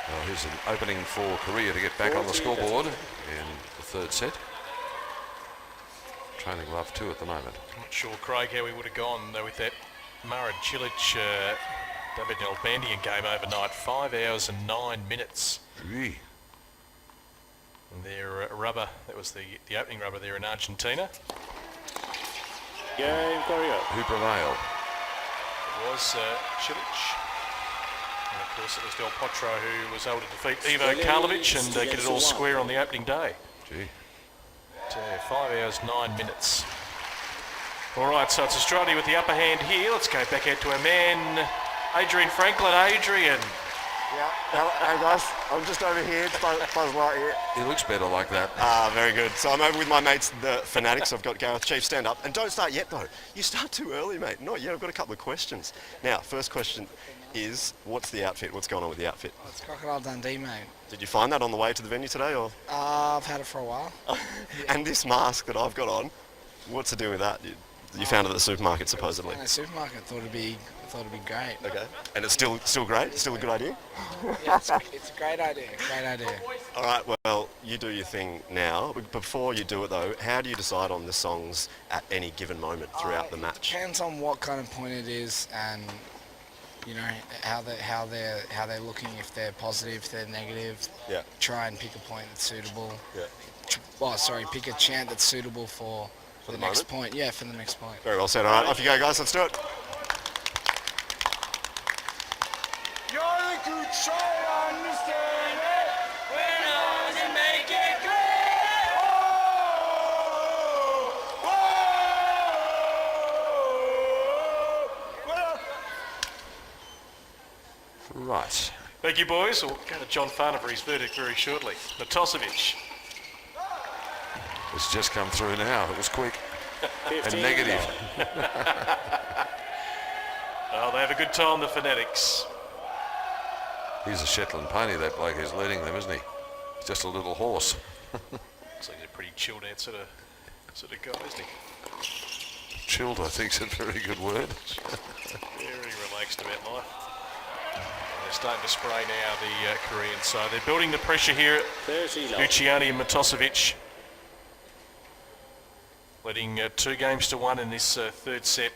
Well, here's an opening for Korea to get back on the scoreboard in the third set. Trailing love 2 at the moment. I'm not sure, Craig, how we would have gone with that Murad Cilic David Nalbandian game overnight. 5 hours and 9 minutes. Really? And their rubber, that was the opening rubber there in Argentina. Game Korea. Who prevailed? It was Cilic. And of course it was Del Potro who was able to defeat Ivo Karlovic and get it all square on the opening day. Gee. 5 hours, 9 minutes. All right, so it's Australia with the upper hand here. Let's go back out to our man, Adrian Franklin. Adrian. Yeah, hey guys, I'm just over here, Buzz Light here. He looks better like that. Very good. So I'm over with my mates, the Fanatics. I've got Gareth Chief, stand up. And don't start yet though. You start too early, mate. Not yet, I've got a couple of questions. Now, first question is, what's the outfit? What's going on with the outfit? It's Crocodile Dundee, mate. Did you find that on the way to the venue today, or? I've had it for a while. And this mask that I've got on, what's to do with that? You found it at the supermarket, supposedly. In the supermarket, thought it'd be great. Okay. And it's still great? Still a good idea? Yeah, it's a great idea. Great idea. All right, well, you do your thing now. Before you do it, though, how do you decide on the songs at any given moment throughout the match? Depends on what kind of point it is, and you know how they're looking. If they're positive, if they're negative. Yeah. Try and pick a point that's suitable. Yeah. Pick a chant that's suitable for the next point. Yeah, for the next point. Very well said. All right, off you go, guys. Let's do it. You're the good try, understand it. When I was make it clear. Right. Thank you, boys. We'll go to John Farner for his verdict very shortly. Matosevic. It's just come through now. It was quick. 15 and negative. Oh, they have a good time, the Fanatics. He's a Shetland pony, that bloke who's leading them, isn't he? He's just a little horse. So he's a pretty chilled out sort of guy, isn't he? Chilled, I think, is a very good word. Very relaxed about life. And they're starting to spray now, the Koreans. So they're building the pressure here. Luciani and Matosevic. Leading 2-1 in this third set.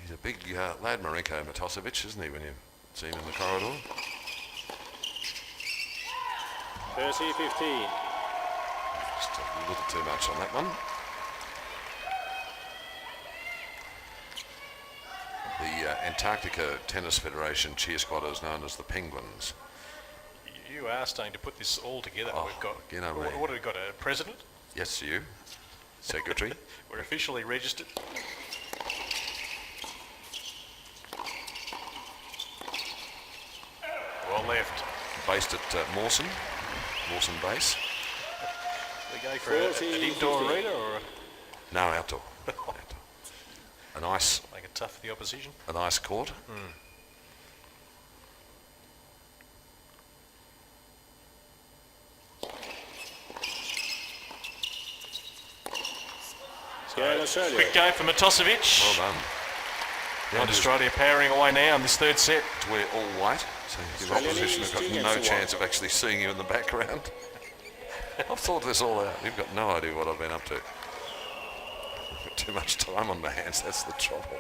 He's a big lad, Marinko Matosevic, isn't he, when you see him in the corridor? 30-15. Just a little too much on that one. The Antarctica Tennis Federation cheer squad is known as the Penguins. You are starting to put this all together. Oh, We've got, you know me. what have we got, a president? Yes, you. Secretary. We're officially registered. Well left. Based at Mawson base. We go for an indoor arena or No, outdoor. Outdoor. A nice, make it tough for the opposition? a nice court. So, quick go for Matosevic. Well done. And Australia powering away now in this third set. To wear all white, so your opposition have got no chance of actually seeing you in the background. I've thought this all out. You've got no idea what I've been up to. I've got too much time on my hands, that's the trouble.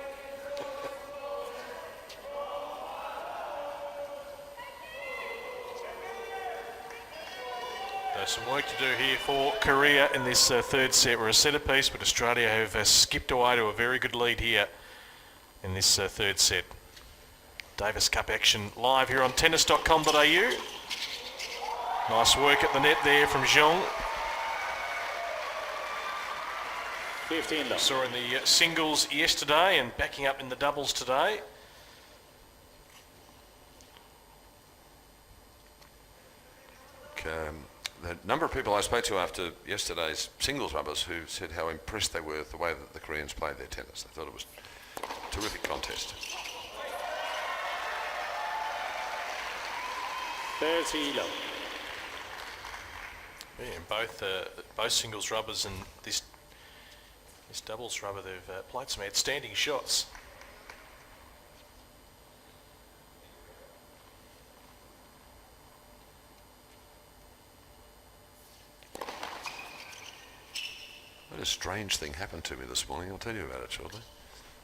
There's some work to do here for Korea in this third set. We're a set apiece, but Australia have skipped away to a very good lead here in this third set. Davis Cup action live here on tennis.com.au. Nice work at the net there from Zhong. 15 love. Saw in the singles yesterday and backing up in the doubles today. The number of people I spoke to after yesterday's singles rubbers who said how impressed they were with the way that the Koreans played their tennis. They thought it was a terrific contest. 30 love. Yeah, and both singles rubbers and this doubles rubber, they've played some outstanding shots. What a strange thing happened to me this morning. I'll tell you about it shortly.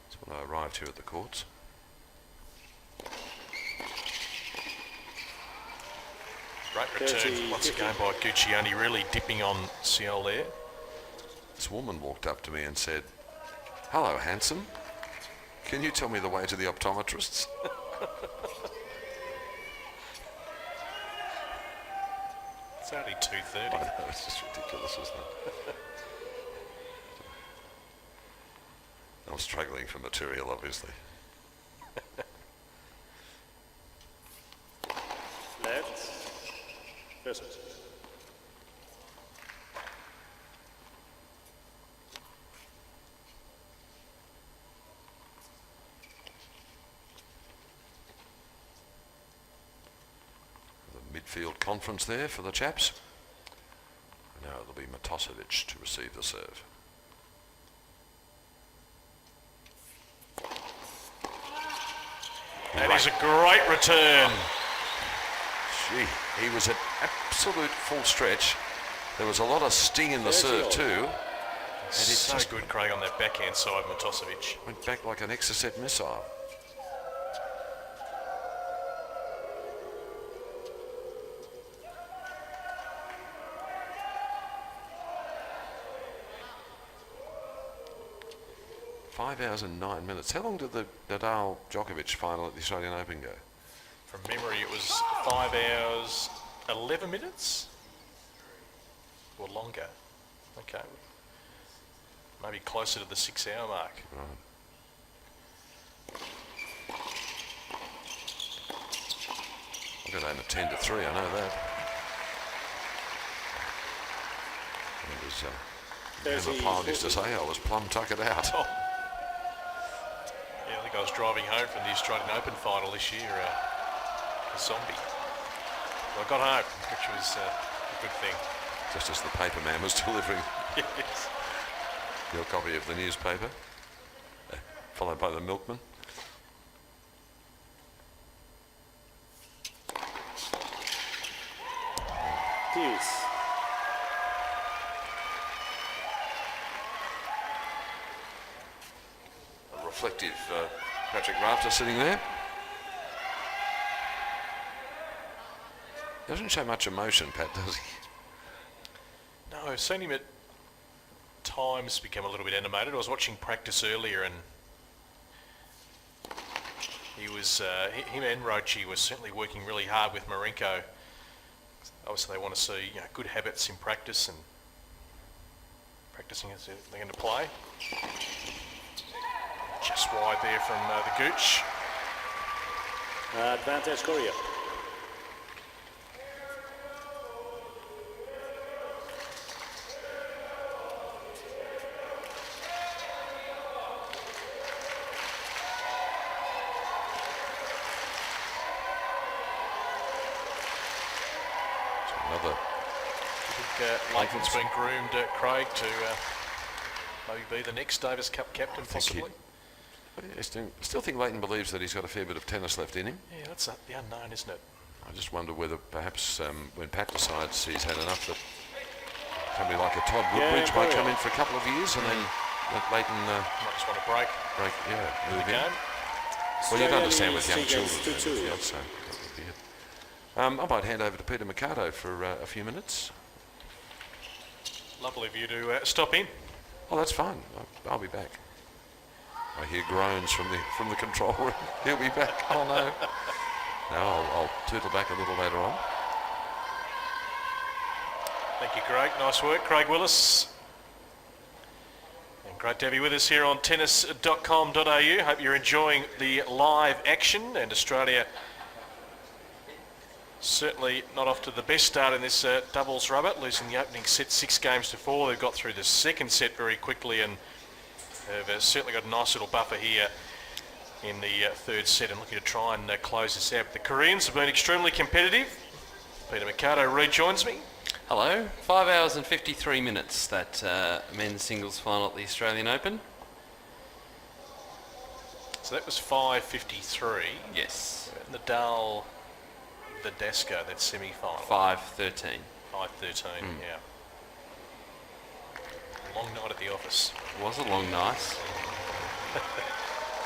That's when I arrived here at the courts. Great return once again by Guccione, really dipping on Seol there. This woman walked up to me and said, "Hello, handsome. Can you tell me the way to the optometrists?" It's only 2:30. I know, it's just ridiculous, isn't it? I'm struggling for material, obviously. Left. First. midfield conference there for the chaps. Now it'll be Matosevic to receive the serve. That is a great return. Gee, he was at absolute full stretch. There was a lot of sting in the serve too. And It's so good, Craig, on that backhand side, Matosevic. Went back like an Exocet missile. Five hours and 9 minutes. How long did the Nadal Djokovic final at the Australian Open go? From memory, it was 5 hours, 11 minutes? Or longer. Okay. Maybe closer to the 6 hour mark. Right. I got home at 10 to 3, I know that. And as Emma Pyle used to say, I was plumb tuckered out. Oh. Yeah, I think I was driving home from the Australian Open final this year, a zombie. Well, I got home, which was a good thing. Just as the paper man was delivering Yes. your copy of the newspaper, followed by the milkman. Deuce. A reflective Patrick Rafter sitting there. Doesn't show much emotion, Pat, does he? No, I've seen him at times become a little bit animated. I was watching practice earlier and he was, him and Rochi was certainly working really hard with Marinko. Obviously they want to see good habits in practice and practicing as they're going to play. Just wide there from the Gooch. Advantage Korea. Lathan's been groomed, Craig, to maybe be the next Davis Cup captain, possibly. I still think Leighton believes that he's got a fair bit of tennis left in him. Yeah, that's the unknown, isn't it? I just wonder whether perhaps when Pat decides he's had enough, that somebody like a Todd Woodbridge might come in for a couple of years and then let Leighton might just want to break move the in. game. Well, you'd understand with young children, so that would be it. I might hand over to Peter Mercado for a few minutes. Lovely of you to stop in. Oh, that's fine. I'll be back. I hear groans from the control room. He'll be back. Oh no. No, I'll tootle back a little later on. Thank you, Craig. Nice work, Craig Willis. And great to have you with us here on tennis.com.au. Hope you're enjoying the live action, and Australia certainly not off to the best start in this doubles rubber, losing the opening set 6-4. They've got through the second set very quickly and have certainly got a nice little buffer here in the third set and looking to try and close this out. The Koreans have been extremely competitive. Peter Mercado rejoins me. Hello. 5 hours and 53 minutes, that men's singles final at the Australian Open. So that was 5:53. Yes. Nadal, Vidasco, that semi-final. 5:13. 5:13, yeah. Long night at the office. It was a long night.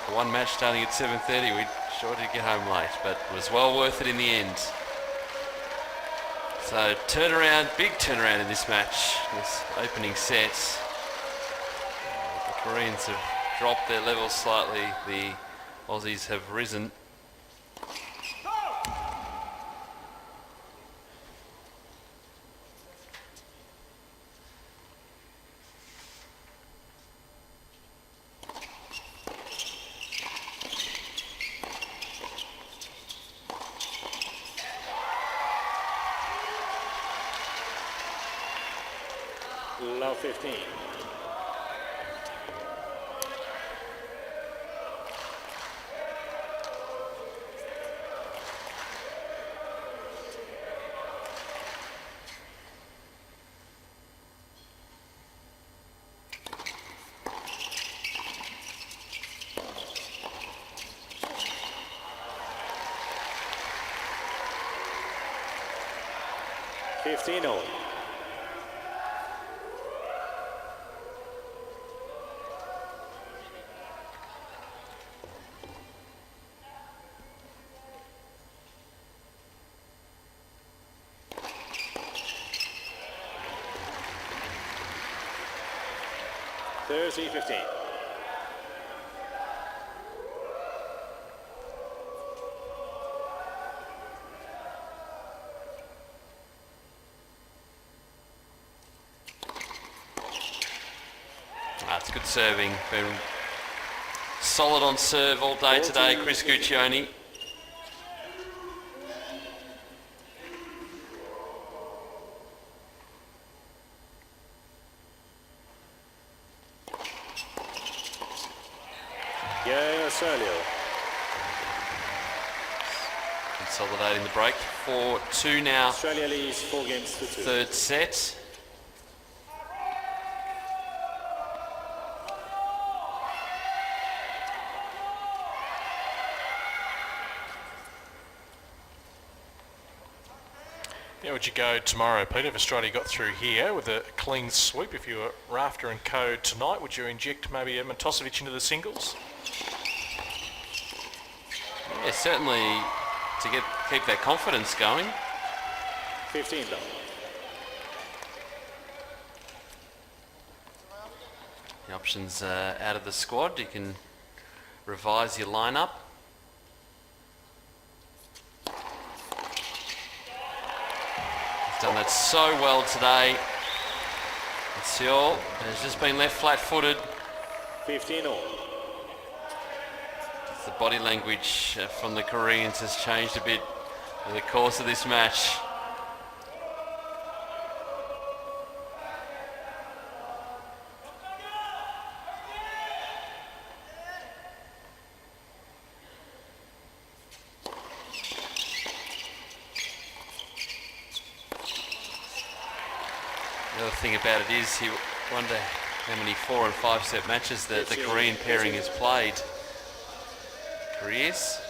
The one match starting at 7:30, we sure did get home late, but it was well worth it in the end. So turnaround, big turnaround in this match, this opening set. The Koreans have dropped their levels slightly, the Aussies have risen. Love 15. 15-all. Thursday, 15. That's good serving. Been solid on serve all day today, Chris Guccione. Yeah, Australia. Consolidating the break. 4-2 now. Australia leads 4 games to 2. Third set. How would you go tomorrow, Peter, if Australia got through here with a clean sweep? If you were Rafter and co tonight, would you inject maybe Matosevic into the singles? Yeah, certainly to keep that confidence going. 15 though. The options out of the squad. You can revise your lineup. He's done that so well today. Seol has just been left flat-footed. 15-all. The body language from the Koreans has changed a bit in the course of this match. The other thing about it is you wonder how many 4- and 5-set matches that the Korean pairing has played. Careers.